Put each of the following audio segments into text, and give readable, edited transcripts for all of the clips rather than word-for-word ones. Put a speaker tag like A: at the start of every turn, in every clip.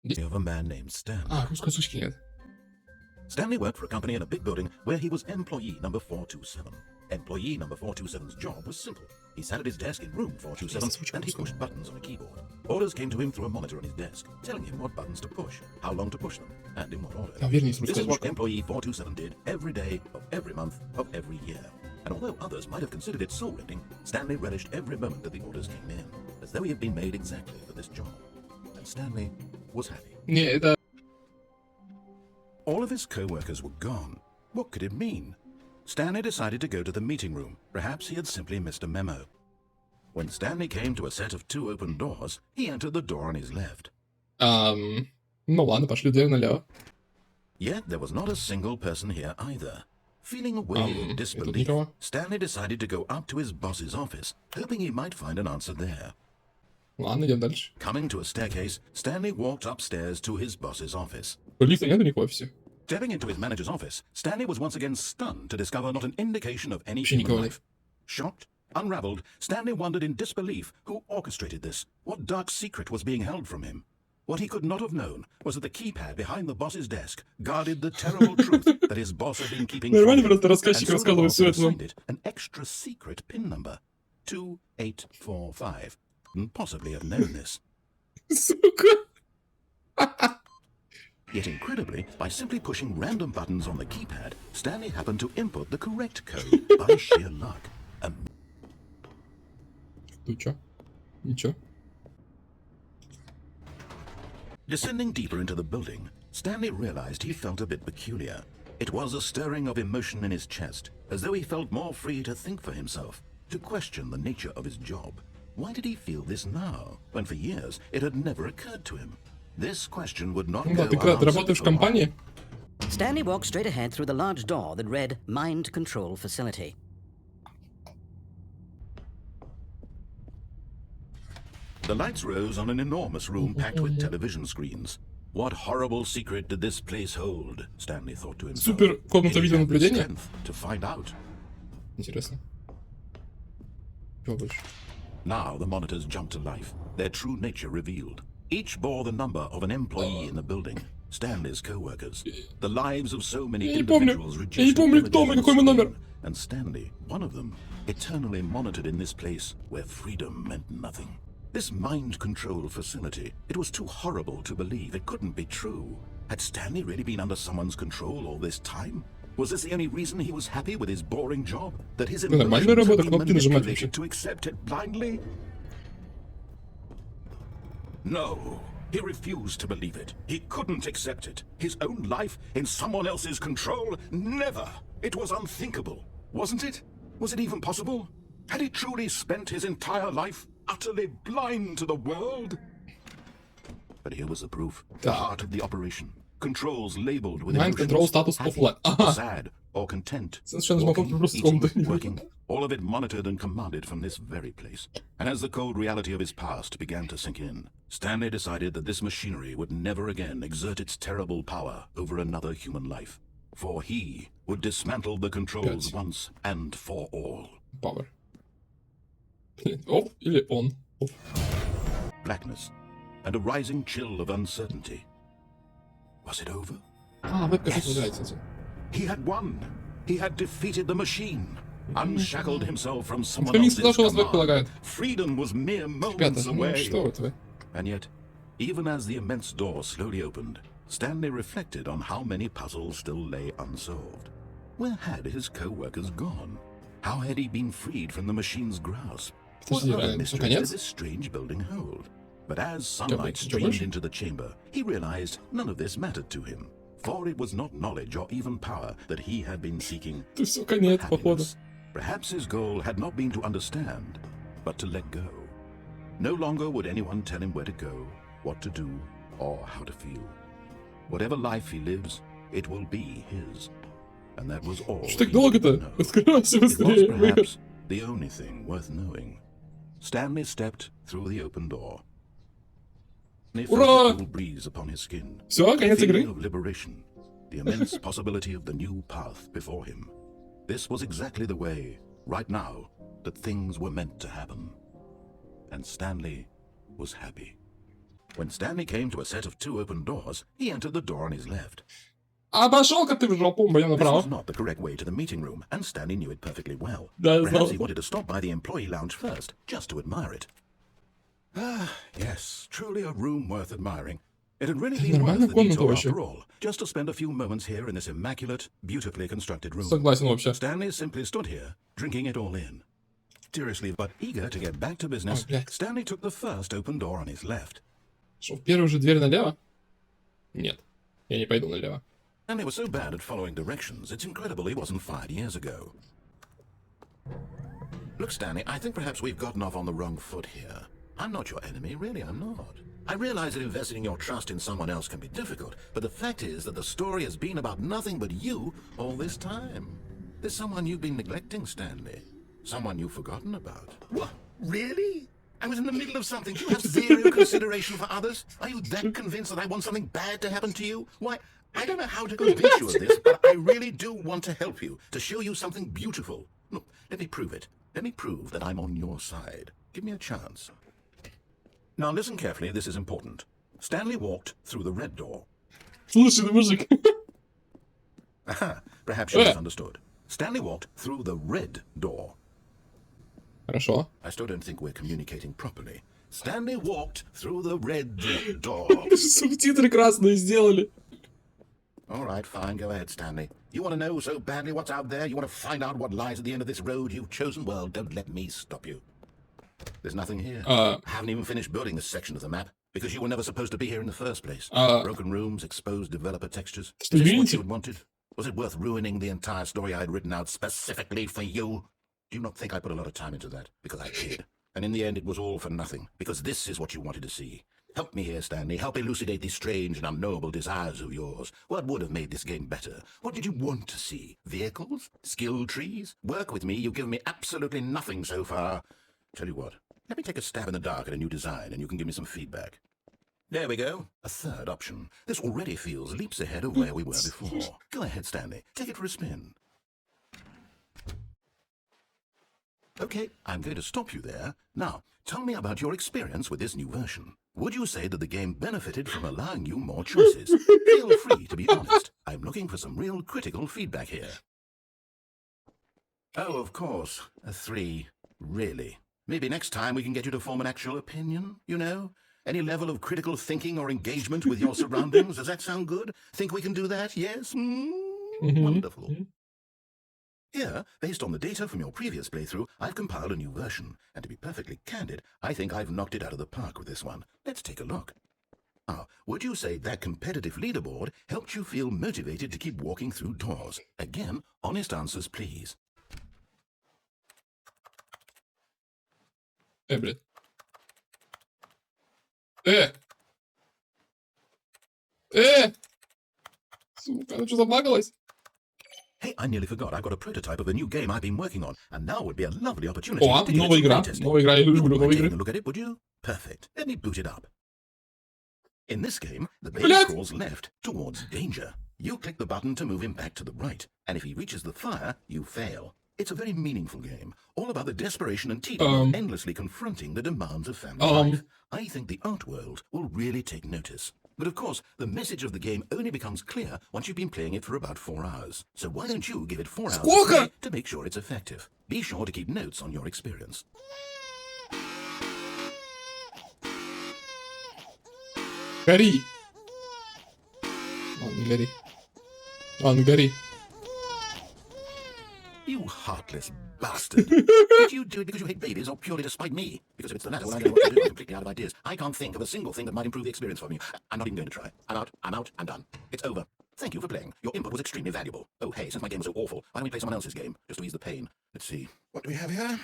A: Of a man named Stanley.
B: Русскоязычный нет.
A: Stanley worked for a company in a big building where he was employee number 427. Employee number 427's job was simple. He sat at his desk in room 427 and he pushed buttons on a keyboard. Orders came to him through a monitor on his desk, telling him what buttons to push, how long to push them, and in what order. This is what employee 427 did every day of every month of every year. And although others might have considered it soul-rending, Stanley relished every moment that the orders came in, as though he had been made exactly for this job. And Stanley was happy.
B: Не, это...
A: All of his co-workers were gone. What could it mean? Stanley decided to go to the meeting room. Perhaps he had simply missed a memo. When Stanley came to a set of 2 open doors, he entered the door on his left.
B: Ну ладно, пошли дверь налево.
A: Yet there was not a single person here either. Feeling a wave of disbelief, Stanley decided to go up to his boss's office, hoping he might find an answer there.
B: Ладно, идем дальше.
A: Coming to a staircase, Stanley walked upstairs to his boss's office.
B: Лифта нет у них в офисе.
A: Stepping into his manager's office, Stanley was once again stunned to discover not an indication of any human life. Shocked, unraveled, Stanley wondered in disbelief who orchestrated this, what dark secret was being held from him. What he could not have known was that the keypad behind the boss's desk guarded the terrible truth that his boss had been keeping from him, and so the boss assigned it an extra secret PIN number, 2845. And possibly have known this.
B: Сука!
A: Yet incredibly, by simply pushing random buttons on the keypad, Stanley happened to input the correct code by sheer luck.
B: Ну чё? Ничего.
A: Descending deeper into the building, Stanley realized he felt a bit peculiar. It was a stirring of emotion in his chest, as though he felt more free to think for himself, to question the nature of his job. Why did he feel this now, when for years it had never occurred to him? This question would not go
B: unanswered for long.
C: Stanley walked straight ahead through the large door that read Mind Control Facility.
A: The lights rose on an enormous room packed with television screens. What horrible secret did this place hold? Stanley thought to himself.
B: Супер комната видеонаблюдения.
A: To find out.
B: Интересно. Чего больше?
A: Now the monitors jumped to life, their true nature revealed. Each bore the number of an employee in the building, Stanley's co-workers. The lives of so many individuals reduced to images, and Stanley, one of them, eternally monitored in this place where freedom meant nothing. This mind control facility, it was too horrible to believe. It couldn't be true. Had Stanley really been under someone's control all this time? Was this the only reason he was happy with his boring job? That his emotions had been manipulated to accept it blindly? No, he refused to believe it. He couldn't accept it. His own life in someone else's control? Never! It was unthinkable. Wasn't it? Was it even possible? Had he truly spent his entire life utterly blind to the world? But here was the proof. The heart of the operation. Controls labeled with
B: Mind control status offline.
A: Sad or content.
B: Working,
A: all of it monitored and commanded from this very place. And as the cold reality of his past began to sink in, Stanley decided that this machinery would never again exert its terrible power over another human life. For he would dismantle the controls once and for all.
B: Power. Off или on? Off.
A: Blackness and a rising chill of uncertainty. Was it over?
B: Yes.
A: He had won. He had defeated the machine. Unshackled himself from someone else's command. Freedom was mere moments away. And yet, even as the immense door slowly opened, Stanley reflected on how many puzzles still lay unsolved. Where had his co-workers gone? How had he been freed from the machine's grasp? What other mysteries did this strange building hold? But as sunlight streamed into the chamber, he realized none of this mattered to him, for it was not knowledge or even power that he had been seeking, but happiness. Perhaps his goal had not been to understand, but to let go. No longer would anyone tell him where to go, what to do, or how to feel. Whatever life he lives, it will be his. And that was all.
B: Что так долго-то? Открывайся быстрее.
A: It was perhaps the only thing worth knowing. Stanley stepped through the open door.
B: Ура!
A: Breeze upon his skin.
B: Все, конец игры.
A: Of liberation, the immense possibility of the new path before him. This was exactly the way, right now, that things were meant to happen. And Stanley was happy. When Stanley came to a set of 2 open doors, he entered the door on his left.
B: А пошел-ка ты в жопу, я
A: This
B: направо.
A: was not the correct way to the meeting room, and Stanley knew it perfectly well.
B: Да,
A: Perhaps he
B: знал.
A: wanted to stop by the employee lounge first, just to admire it. Ah, yes, truly a room worth admiring. It had really been
B: Нормальная
A: worth the
B: комната
A: detour
B: вообще.
A: after all, just to spend a few moments here in this immaculate, beautifully constructed room.
B: Согласен вообще.
A: Stanley simply stood here, drinking it all in. Seriously, but eager to get back to business,
B: Ой, блядь.
A: Stanley took the first open door on his left.
B: Что, в первую же дверь налево? Нет, я не пойду налево.
A: Stanley was so bad at following directions, it's incredible he wasn't fired years ago. Look, Stanley, I think perhaps we've gotten off on the wrong foot here. I'm not your enemy, really, I'm not. I realize that investing your trust in someone else can be difficult, but the fact is that the story has been about nothing but you all this time. There's someone you've been neglecting, Stanley. Someone you've forgotten about. What? Really? I was in the middle of something. Do you have zero consideration for others? Are you that convinced that I want something bad to happen to you? Why, I don't know how to convince you of this, but I really do want to help you, to show you something beautiful. Look, let me prove it. Let me prove that I'm on your side. Give me a chance. Now listen carefully, this is important. Stanley walked through the red door.
B: Слушай, мужик.
A: Aha, perhaps you misunderstood. Stanley walked through the red door.
B: Хорошо.
A: I still don't think we're communicating properly. Stanley walked through the red door.
B: Субтитры красные сделали.
A: All right, fine, go ahead, Stanley. You want to know so badly what's out there? You want to find out what lies at the end of this road you've chosen? Well, don't let me stop you. There's nothing here. I haven't even finished building this section of the map, because you were never supposed to be here in the first place. Broken rooms, exposed developer textures. Is this what you had wanted? Was it worth ruining the entire story I had written out specifically for you? Do you not think I put a lot of time into that? Because I did. And in the end, it was all for nothing, because this is what you wanted to see. Help me here, Stanley. Help elucidate these strange and unknowable desires of yours. What would have made this game better? What did you want to see? Vehicles? Skill trees? Work with me. You've given me absolutely nothing so far. Tell you what, let me take a stab in the dark at a new design, and you can give me some feedback. There we go. A third option. This already feels leaps ahead of where we were before. Go ahead, Stanley. Take it for a spin. Okay, I'm going to stop you there. Now, tell me about your experience with this new version. Would you say that the game benefited from allowing you more choices? Feel free to be honest. I'm looking for some real critical feedback here. Oh, of course. A 3. Really? Maybe next time we can get you to form an actual opinion, you know? Any level of critical thinking or engagement with your surroundings? Does that sound good? Think we can do that? Yes? Wonderful. Here, based on the data from your previous playthrough, I've compiled a new version. And to be perfectly candid, I think I've knocked it out of the park with this one. Let's take a look. Now, would you say that competitive leaderboard helped you feel motivated to keep walking through doors? Again, honest answers, please.
B: Блядь. Сука, она что, забагалась?
A: Hey, I nearly forgot. I've got a prototype of a new game I've been working on, and now would be a lovely opportunity
B: О,
A: to get
B: новая
A: some
B: игра.
A: playtesting.
B: Новая игра, я люблю
A: You'd mind
B: новые
A: taking
B: игры.
A: a look at it, would you? Perfect. Let me boot it up. In this game, the baby
B: Блядь!
A: crawls left towards danger. You click the button to move him back to the right, and if he reaches the fire, you fail. It's a very meaningful game, all about the desperation and tedium of endlessly confronting the demands of family life. I think the art world will really take notice. But of course, the message of the game only becomes clear once you've been playing it for about 4 hours. So why don't you give it 4 hours
B: Сколько?
A: to play to make sure it's effective? Be sure to keep notes on your experience.
B: Гори. Ладно, не гори. Ладно, гори.
A: You heartless bastard. Did you do it because you hate babies or purely to spite me? Because if it's the latter, well, I don't know what to do. I'm completely out of ideas. I can't think of a single thing that might improve the experience for me. I'm not even going to try. I'm out, I'm done. It's over. Thank you for playing. Your input was extremely valuable. Oh, hey, since my game was so awful, why don't we play someone else's game, just to ease the pain? Let's see. What do we have here?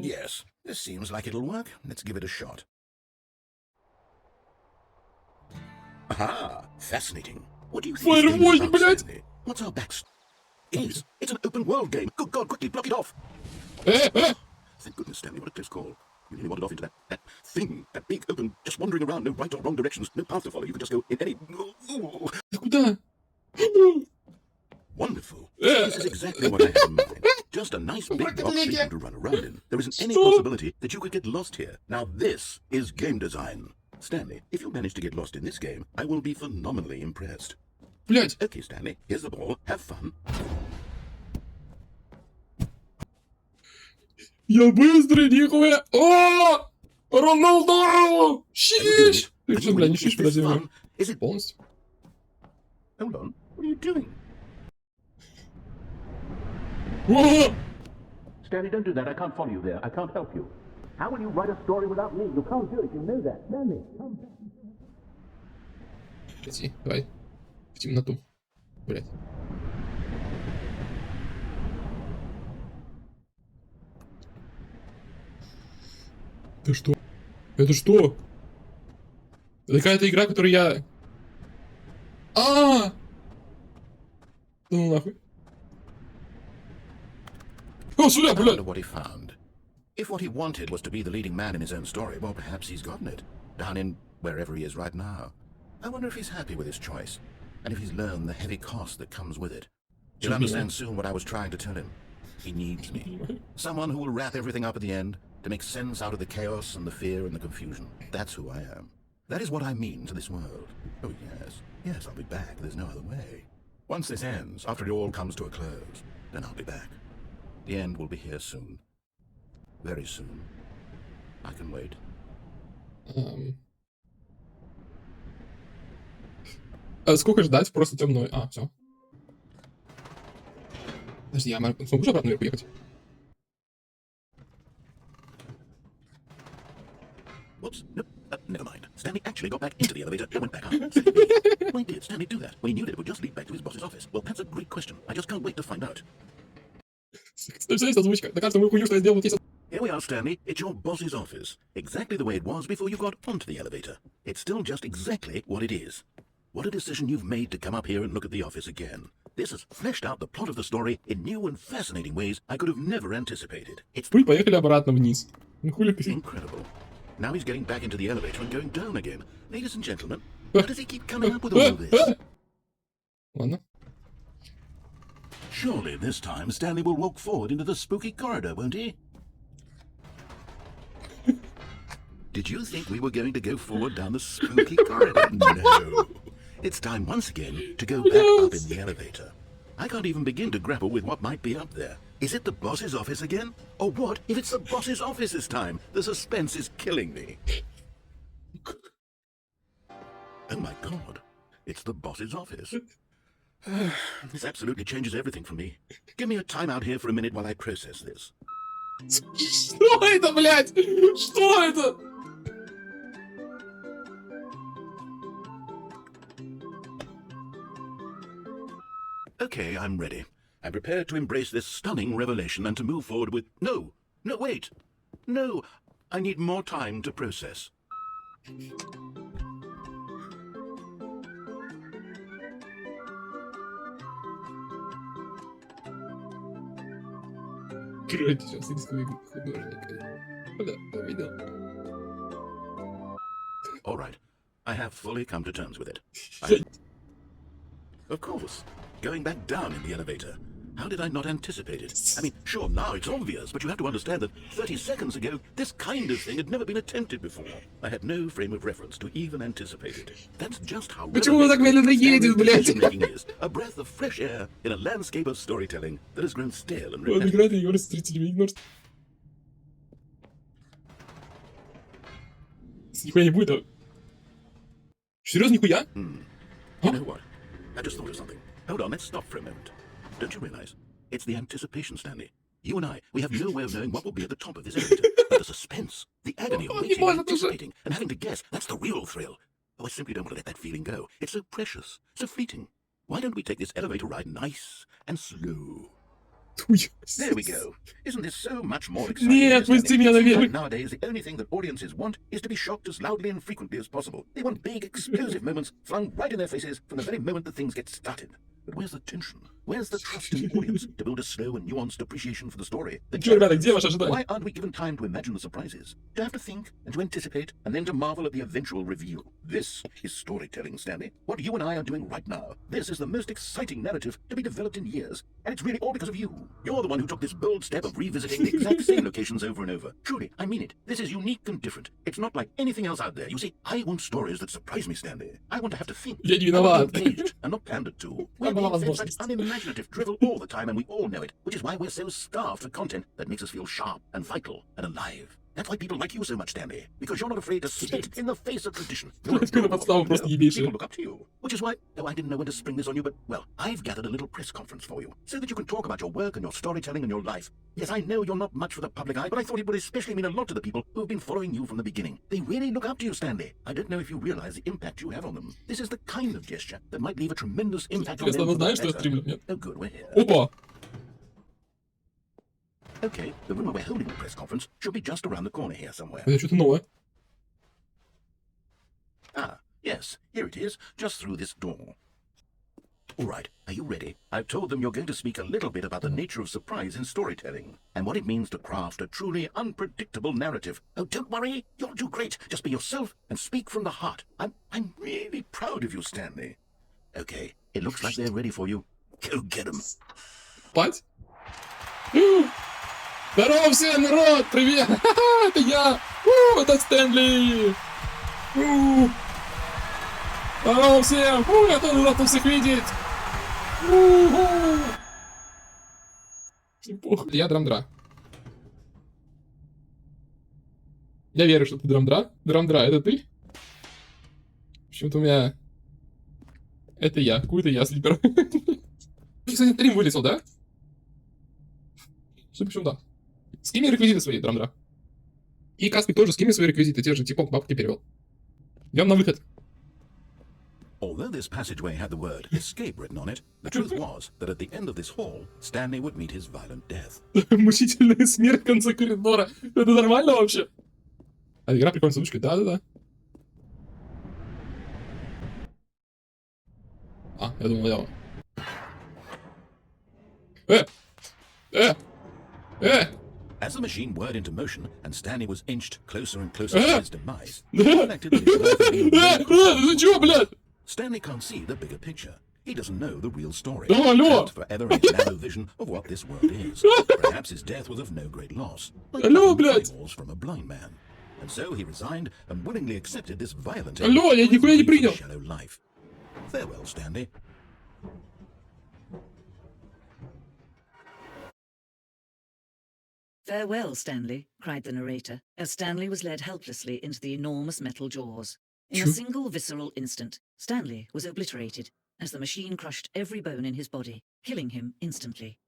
A: Yes, this seems like it'll work. Let's give it a shot. Aha! Fascinating. What do you think this game is about,
B: блядь!
A: Stanley? What's our backstory? It's an open world game. Good God, quickly block it off. Thank goodness, Stanley, what a close call. You really wandered off into that thing, that big open, just wandering around, no right or wrong directions, no path to follow. You could just go in any...
B: Ты куда?
A: Wonderful. This is exactly what I had in mind. just a nice big box for you to run around in. There isn't any possibility that you could get lost here. Now this is game design. Stanley, if you manage to get lost in this game, I will be phenomenally impressed.
B: Блять.
A: Okay, Stanley, here's the ball. Have fun.
B: Я быстрый, нихуя. О! Роналдо! Щищ! Ты что, бля, не шиш, подожди. Полностью?
A: Hold on. What are you doing?
B: О!
A: Stanley, don't do that. I can't follow you there. I can't help you. How will you write a story without me? You can't do it. You know that. Stanley, come.
B: Иди, давай. В темноту. Блять. Это что? Это что? Это какая-то игра, которую я... Ну нахуй. О, сюда, блядь!
A: What he found. If what he wanted was to be the leading man in his own story, well, perhaps he's gotten it. Down in wherever he is right now. I wonder if he's happy with his choice, and if he's learned the heavy cost that comes with it. He'll understand soon what I was trying to tell him. He needs me. Someone who will wrap everything up at the end, to make sense out of the chaos and the fear and the confusion. That's who I am. That is what I mean to this world. Oh, yes. Yes, I'll be back. There's no other way. Once this ends, after it all comes to a close, then I'll be back. The end will be here soon. Very soon. I can wait.
B: Сколько ждать? Просто темной. Все. Подожди, я смогу же обратно наверх уехать?
A: Whoops. Nope. Never mind. Stanley actually got back into the elevator and went back up. Why did Stanley do that? When he knew that it would just lead back to his boss's office. Well, that's a great question. I just can't wait to find out. Here we are, Stanley. It's your boss's office. Exactly the way it was before you got onto the elevator. It's still just exactly what it is. What a decision you've made to come up here and look at the office again. This has fleshed out the plot of the story in new and fascinating ways I could have never anticipated. It's
B: Поехали обратно вниз.
A: incredible. Now he's getting back into the elevator and going down again. Ladies and gentlemen, how does he keep coming up with all of this?
B: Ладно.
A: Surely this time Stanley will walk forward into the spooky corridor, won't he? Did you think we were going to go forward down the spooky corridor? No. It's time once again to go back up in the elevator. I can't even begin to grapple with what might be up there. Is it the boss's office again? Or what if it's the boss's office this time? The suspense is killing me. Oh my god. It's the boss's office. This absolutely changes everything for me. Give me a time out here for a minute while I process this.
B: Что это, блядь? Что это?
A: Okay, I'm ready. I'm prepared to embrace this stunning revelation and to move forward with... No, wait. No, I need more time to process.
B: Короче, сейчас рисковый художник. Куда? Видел?
A: All right. I have fully come to terms with it. Of course. Going back down in the elevator. How did I not anticipate it? I mean, sure, now it's obvious, but you have to understand that 30 seconds ago, this kind of thing had never been attempted before. I had no frame of reference to even anticipate it. That's just how
B: Почему он так медленно едет, блядь?
A: is. A breath of fresh air in a landscape of storytelling that has grown stale and
B: Он играет и говорит с зрителями, игнор. Нихуя не будет, а? Серьезно, нихуя?
A: You know what? I just thought of something. Hold on, let's stop for a moment. Don't you realize? It's the anticipation, Stanley. You and I, we have no way of knowing what will be at the top of this elevator. But the suspense, the agony of waiting, anticipating, and having to guess, that's the real thrill. Oh, I simply don't want to let that feeling go. It's so precious, so fleeting. Why don't we take this elevator ride nice and slow? There we go. Isn't this so much more exciting?
B: Нет, пусти меня наверх.
A: Nowadays, the only thing that audiences want is to be shocked as loudly and frequently as possible. They want big, explosive moments flung right in their faces from the very moment that things get started. But where's the tension? Where's the trust in the audience to build a slow and nuanced appreciation for the story?
B: Чё, ребята, где ваше ожидание?
A: Why aren't we given time to imagine the surprises? To have to think and to anticipate and then to marvel at the eventual reveal. This is storytelling, Stanley. What you and I are doing right now. This is the most exciting narrative to be developed in years. And it's really all because of you. You're the one who took this bold step of revisiting the exact same locations over and over. Truly, I mean it. This is unique and different. It's not like anything else out there. You see, I want stories that surprise me, Stanley. I want to have to think.
B: Я не виноват.
A: Engaged and not pandered to. We're being fed such unimaginative drivel all the time, and we all know it, which is why we're so starved for content that makes us feel sharp and vital and alive. That's why people like you so much, Stanley, because you're not afraid to spit in the face of tradition. People look up to you, which is why, though I didn't know when to spring this on you, but, well, I've gathered a little press conference for you, so that you can talk about your work and your storytelling and your life. Yes, I know you're not much for the public eye, but I thought it would especially mean a lot to the people who have been following you from the beginning. They really look up to you, Stanley. I don't know if you realize the impact you have on them. This is the kind of gesture that might leave a tremendous impact on them. Oh, good, we're here.
B: Опа!
A: Okay, the room where we're holding the press conference should be just around the corner here somewhere.
B: Это что-то новое.
A: Ah, yes, here it is, just through this door. All right, are you ready? I've told them you're going to speak a little bit about the nature of surprise in storytelling and what it means to craft a truly unpredictable narrative. Oh, don't worry, you'll do great. Just be yourself and speak from the heart. I'm really proud of you, Stanley. Okay, it looks like they're ready for you. Go get them.
B: What? Здорово всем, народ! Привет! Это я! Это Стэнли! Здорово всем! Я тоже рад всех видеть! Я драмдра. Я верю, что ты драмдра. Драмдра, это ты? Почему-то у меня... Это я. Какой-то я, Слипер. Кстати, стрим вылетел, да? Что почему да? Скинь реквизиты свои, драмдра. И Каспик тоже скинь свои реквизиты, те же типок бабки перевел. Идем на выход.
A: Although this passageway had the word escape written on it, the truth was that at the end of this hall, Stanley would meet his violent death.
B: Мучительная смерть в конце коридора. Это нормально вообще? А игра прикольная с удочкой, да-да-да. А, я думал, я...
A: As the machine whirred into motion and Stanley was inched closer and closer to his demise, he reflected that his life had been
B: Ты чё, блядь?
A: Stanley can't see the bigger picture. He doesn't know the real story.
B: Алло!
A: Trapped forever in his narrow vision of what this world is. Perhaps his death was of no great loss. Like
B: Алло, блядь!
A: from a blind man. And so he resigned and willingly accepted this violent
B: Алло, я нихуя не принял.
A: shallow life. Farewell, Stanley.
D: "Farewell, Stanley," cried the narrator, as Stanley was led helplessly into the enormous metal jaws. In a single visceral instant, Stanley was obliterated, as the machine crushed every bone in his body, killing him instantly.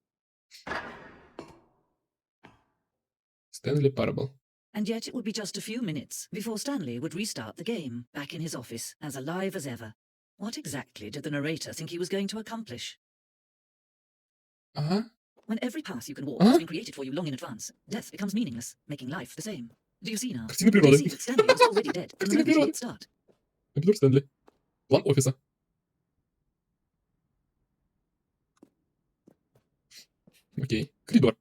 B: Stanley Parable.
D: And yet it would be just a few minutes before Stanley would restart the game, back in his office, as alive as ever. What exactly did the narrator think he was going to accomplish?
B: Ага.
D: When every path you can walk has been created for you long in advance, death becomes meaningless, making life the same. Do you see now?
B: Картина
D: Do you
B: природы.
D: see that Stanley was already dead from the moment he hit start?
B: Компьютер Стэнли. План офиса. Окей. Коридор.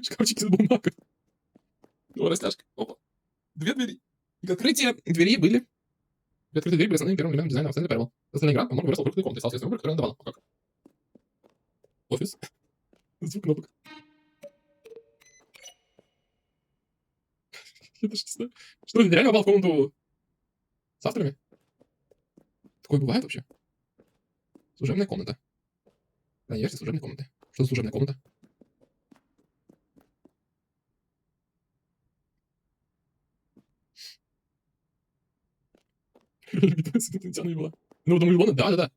B: Шкафчики с бумагой. О, растяжка. Опа. Две двери. Открытие двери были. Открытые двери были основным первым элементом дизайна в Stanley Parable. Остальная игра, по-моему, выросла в крупной комнате. Стал следующим выбор, который она давала. Как? Офис. Звук кнопок. Я даже не знаю. Что, ты реально попал в комнату с авторами? Такое бывает вообще? Служебная комната. Конечно, служебная комната. Что за служебная комната? Битва с инопланетянами была. Ну, дома Илона, да-да-да.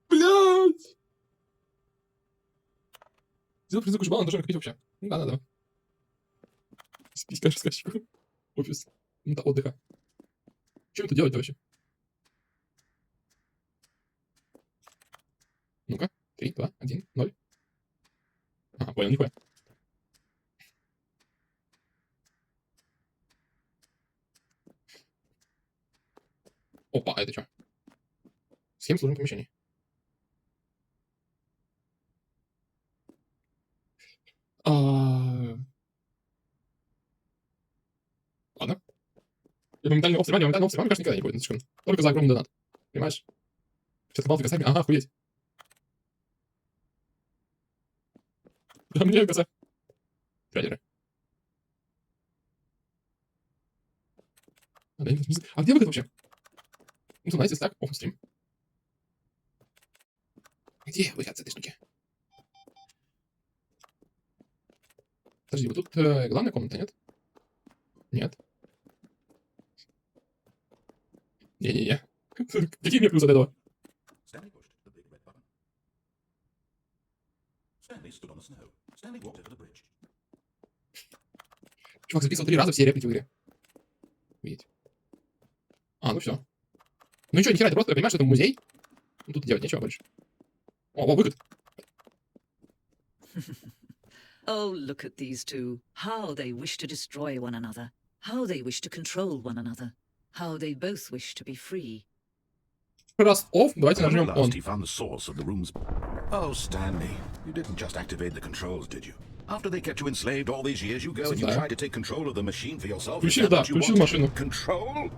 B: Блядь! Сделал призывку жбала, он должен купить вообще. Да-да-да. Списька рассказчику. Офис. Минута отдыха. Что это делать-то вообще? Ну-ка. 3, 2, 1, 0. Ага, понял, нихуя. Опа, а это что? Схема служебных помещений. Ладно. Я моментально обстревание, мне кажется, никогда не будет, на секунду. Только за огромный донат. Понимаешь? Сейчас балты косами, ага, охуеть. Да мне коса. Федеры. А где выход вообще? Ну, знаете, так, оф стрим. Где выход с этой штуки? Подожди, вот тут главная комната, нет? Нет. Не-не-не. Какие мне плюсы от этого?
A: Stanley pushed the big red button. Stanley stood on the snow. Stanley walked over the bridge.
B: Чувак записывал 3 раза все реплики в игре. Видите? А, ну все. Ну ничего, нихера, ты просто понимаешь, что это музей? Ну, тут делать нечего больше. О, выход.
D: Oh, look at these two. How they wish to destroy one another. How they wish to control one another. How they both wish to be free.
B: Раз off, давайте нажмем on.
A: He found the source of the room's... Oh, Stanley, you didn't just activate the controls, did you? After they kept you enslaved all these years, you go and you try to take control of the machine for yourself.
B: Включил, да, включил машину.
A: Control?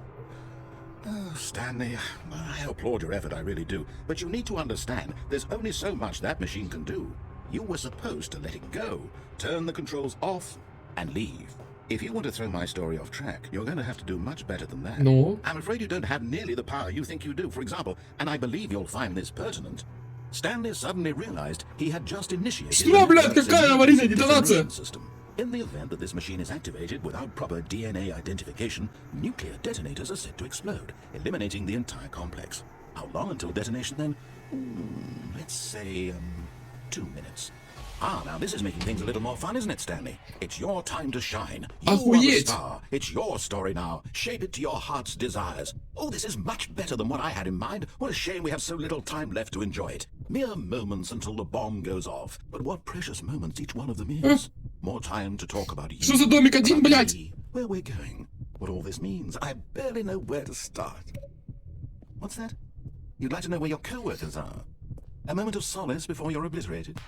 A: Oh, Stanley, I applaud your effort, I really do. But you need to understand, there's only so much that machine can do. You were supposed to let it go, turn the controls off, and leave. If you want to throw my story off track, you're going to have to do much better than that.
B: No.
A: I'm afraid you don't have nearly the power you think you do. For example, and I believe you'll find this pertinent, Stanley suddenly realized he had just initiated
B: Что, блядь, какая аварийная детонация?
A: system. In the event that this machine is activated without proper DNA identification, nuclear detonators are set to explode, eliminating the entire complex. How long until detonation then? Let's say, 2 minutes. Ah, now this is making things a little more fun, isn't it, Stanley? It's your time to shine. You are the star. It's your story now. Shape it to your heart's desires. Oh, this is much better than what I had in mind. What a shame we have so little time left to enjoy it. Mere moments until the bomb goes off. But what precious moments each one of them is. More time to talk about you.
B: Что за домик один, блядь?
A: Where we're going. What all this means. I barely know where to start. What's that? You'd like to know where your co-workers are? A moment of solace before you're obliterated?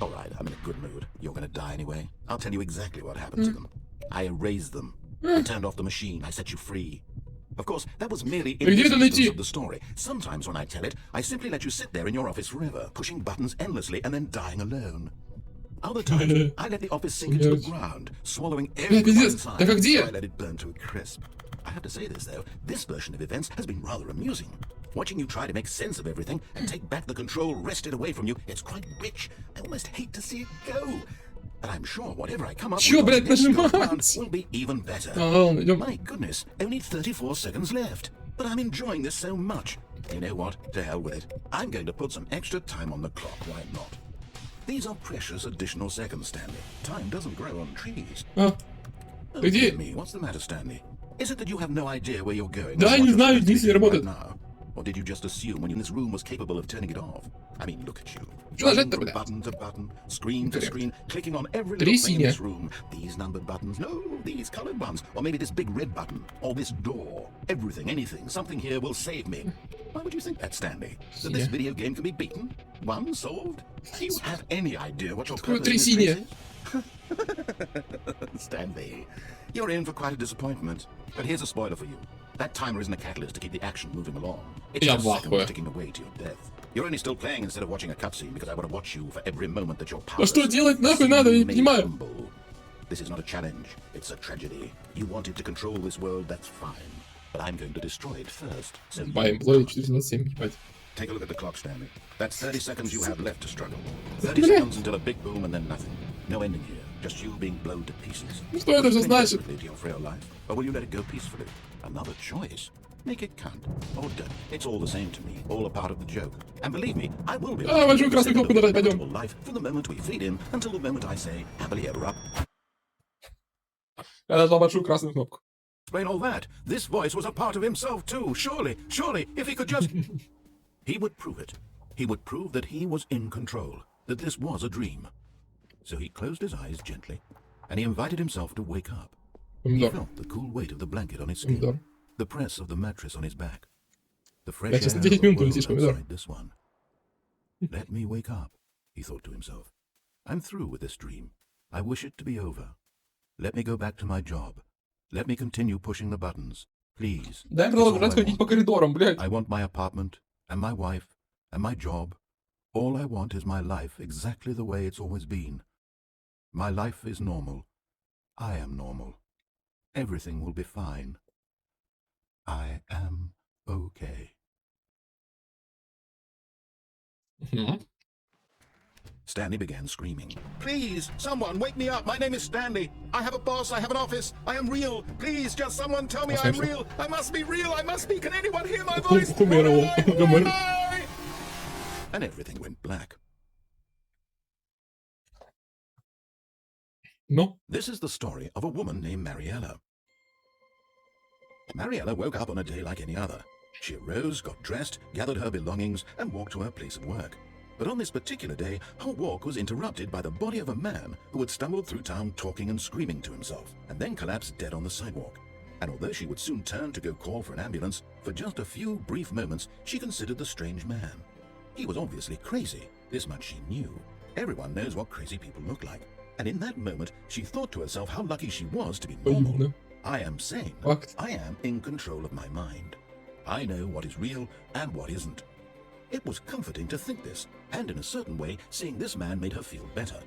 A: All right, I'm in a good mood. You're going to die anyway. I'll tell you exactly what happened to them. I erased them. I turned off the machine. I set you free. Of course, that was merely in the of the story. Sometimes when I tell it, I simply let you sit there in your office forever, pushing buttons endlessly and then dying alone. Other times, I let the office sink into the ground, swallowing everyone inside. So I let it burn to a crisp. I have to say this, though. This version of events has been rather amusing. Watching you try to make sense of everything and take back the control wrested away from you, it's quite rich. I almost hate to see it go. But I'm sure whatever I come up with next go round will be even better. My goodness, only 34 seconds left. But I'm enjoying this so much. You know what? To hell with it. I'm going to put some extra time on the clock. Why not? These are precious additional seconds, Stanley. Time doesn't grow on trees. Oh, dear me, what's the matter, Stanley? Is it that you have no idea where you're going?
B: Да, не знаю, здесь не работает.
A: Or did you just assume when you in this room was capable of turning it off? I mean, look at you.
B: From
A: button to button, screen to screen, clicking on every little thing in this room. These numbered buttons, no, these colored ones. Or maybe this big red button, or this door. Everything, anything, something here will save me. Why would you think that, Stanley? That this video game can be beaten? Won? Solved? Do you have any idea what your purpose is? Stanley, you're in for quite a disappointment. But here's a spoiler for you. That timer isn't a catalyst to keep the action moving along. It's just seconds ticking away to your death. You're only still playing instead of watching a cutscene because I want to watch you for every moment that you're powerless.
B: А что делать нахуй надо, я не понимаю.
A: This is not a challenge, it's a tragedy. You wanted to control this world, that's fine. But I'm going to destroy it first. So
B: By employee 427, ебать.
A: Take a look at the clock, Stanley. That's 30 seconds you have left to struggle. 30 seconds until a big boom and then nothing. No ending here. Just you being blown to pieces.
B: Что это все значит?
A: To your frail life, or will you let it go peacefully? Another choice. Make it count. Or don't. It's all the same to me. All a part of the joke. And believe me, I will be
B: большую красную кнопку нажать, пойдем.
A: Life from the moment we feed in until the moment I say happily ever up.
B: Я нажал большую красную кнопку.
A: Explain all that. This voice was a part of himself too. Surely, if he could just... He would prove it. He would prove that he was in control. That this was a dream. So he closed his eyes gently, and he invited himself to wake up. He felt the cool weight of the blanket on his skin, the press of the mattress on his back. The fresh air of the world outside this one. Let me wake up, he thought to himself. I'm through with this dream. I wish it to be over. Let me go back to my job. Let me continue pushing the buttons. Please.
B: Дай мне продолжать ходить по коридорам, блядь.
A: I want my apartment, and my wife, and my job. All I want is my life exactly the way it's always been. My life is normal. I am normal. Everything will be fine. I am okay. Stanley began screaming. Please, someone, wake me up. My name is Stanley. I have a boss. I have an office. I am real. Please, just someone tell me I'm real. I must be real. I must be. Can anyone hear my voice? And everything went black.
B: No.
A: This is the story of a woman named Mariella. Mariella woke up on a day like any other. She arose, got dressed, gathered her belongings, and walked to her place of work. But on this particular day, her walk was interrupted by the body of a man who had stumbled through town talking and screaming to himself, and then collapsed dead on the sidewalk. And although she would soon turn to go call for an ambulance, for just a few brief moments she considered the strange man. He was obviously crazy, this much she knew. Everyone knows what crazy people look like. And in that moment, she thought to herself how lucky she was to be normal. I am sane. I am in control of my mind. I know what is real and what isn't. It was comforting to think this, and in a certain way, seeing this man made her feel better.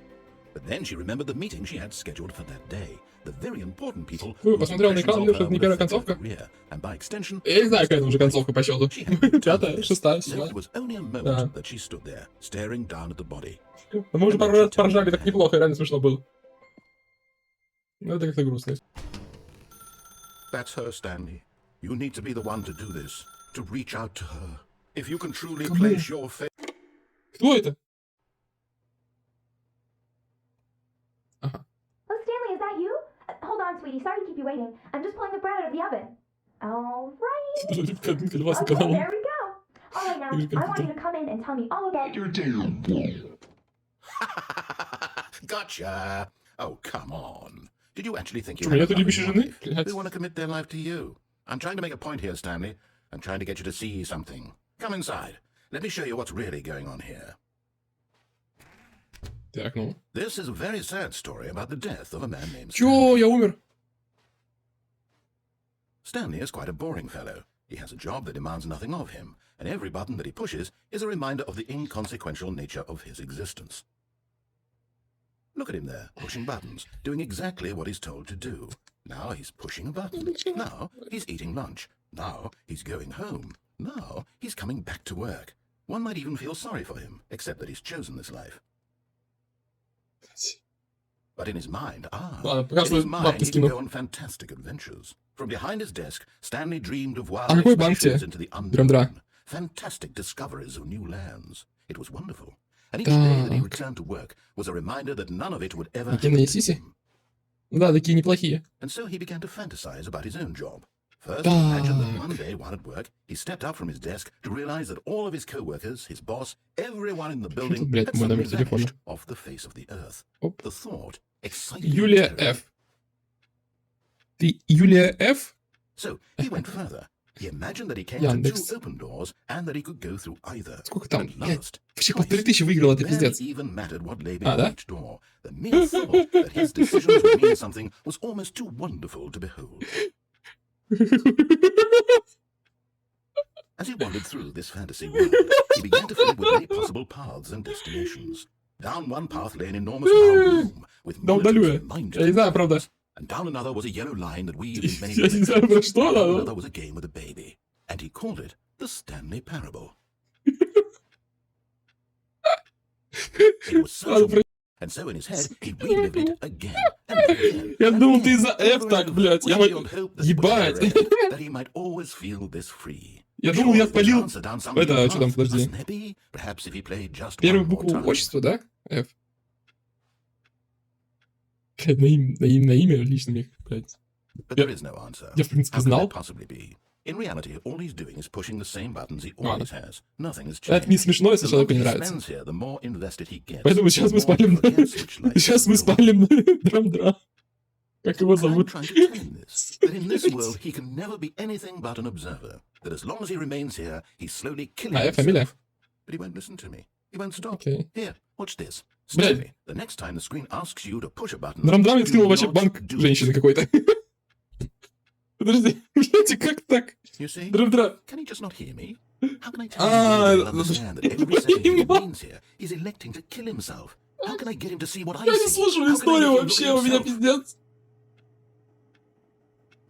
A: But then she remembered the meeting she had scheduled for that day. The very important people.
B: Посмотрел на экран, что это не первая концовка.
A: And by extension,
B: я не знаю, какая это уже концовка по счету. Пятая, шестая, седьмая.
A: It was only a moment that she stood there, staring down at the body.
B: Мы уже пару раз поржали, так неплохо, реально смешно было. Но это как-то грустно.
A: That's her, Stanley. You need to be the one to do this, to reach out to her. If you can truly place your faith.
B: Кто это? Ага.
E: Oh, Stanley, is that you? Hold on, sweetie. Sorry to keep you waiting. I'm just pulling the bread out of the oven. All right. Okay, there we go. All right, now, I want you to come in and tell me all about your day.
A: Gotcha. Oh, come on. Did you actually think you
B: had
A: They want to commit their life to you. I'm trying to make a point here, Stanley. I'm trying to get you to see something. Come inside. Let me show you what's really going on here.
B: Так, ну.
A: This is a very sad story about the death of a man named
B: Чё, я умер?
A: Stanley is quite a boring fellow. He has a job that demands nothing of him, and every button that he pushes is a reminder of the inconsequential nature of his existence. Look at him there, pushing buttons, doing exactly what he's told to do. Now he's pushing a button. Now he's eating lunch. Now he's going home. Now he's coming back to work. One might even feel sorry for him, except that he's chosen this life. But in his mind, he can go on fantastic adventures. From behind his desk, Stanley dreamed of wild expeditions into the unknown, fantastic discoveries of new lands. It was wonderful. And each day that he returned to work was a reminder that none of it would ever happen to him.
B: Да, такие неплохие.
A: And so he began to fantasize about his own job. First, imagine that one day while at work, he stepped up from his desk to realize that all of his co-workers, his boss, everyone in the building had suddenly vanished off the face of the earth. The thought excited him.
B: Юлия Ф. Ты Юлия Ф?
A: So he went further. He imagined that he came to two open doors and that he could go through either.
B: Сколько там? Вообще по 3000 выиграл, это пиздец.
A: Even mattered what lay behind each door. The mere thought that his decisions would mean something was almost too wonderful to behold. As he wandered through this fantasy world, he began to fill it with many possible paths and destinations. Down one path lay an enormous round room with monitors, and down another was a yellow line that weaved in many ways. Down another was a game with a baby, and he called it the Stanley Parable. It was so and so in his head, he relived it again and again.
B: Я думал, ты из-за F так, блядь. Я ебать.
A: That he might always feel this free.
B: Я думал, я спалил... Это, что там, подожди. Первую букву отчества, да? F. Блядь, на имя лично мне, блядь. Я, в принципе, знал.
A: In reality, all he's doing is pushing the same buttons he always has. Nothing has changed.
B: Это не смешно, если человеку не нравится. Поэтому сейчас мы спалим на драм-драм. Как его зовут?
A: I'm trying to tell him this, that in this world he can never be anything but an observer. That as long as he remains here, he's slowly killing
B: фамилия?
A: himself. But he won't listen to me. He won't stop.
B: Okay.
A: Here, watch this.
B: Блядь.
A: Stanley, the next time the screen asks you to push a button,
B: Драмдрам
A: do
B: скинул вообще
A: not
B: банк
A: do
B: женщины
A: it.
B: какой-то. Подожди, блядь, как так?
A: You see?
B: Драмдрам.
A: Can he just not hear me? How can I tell him to understand that every second he remains here, he's electing to kill himself? How can I get him to see what I
B: Я не
A: see?
B: слушаю
A: How can I
B: историю
A: make him
B: вообще,
A: look
B: у
A: at
B: меня
A: himself?
B: пиздец.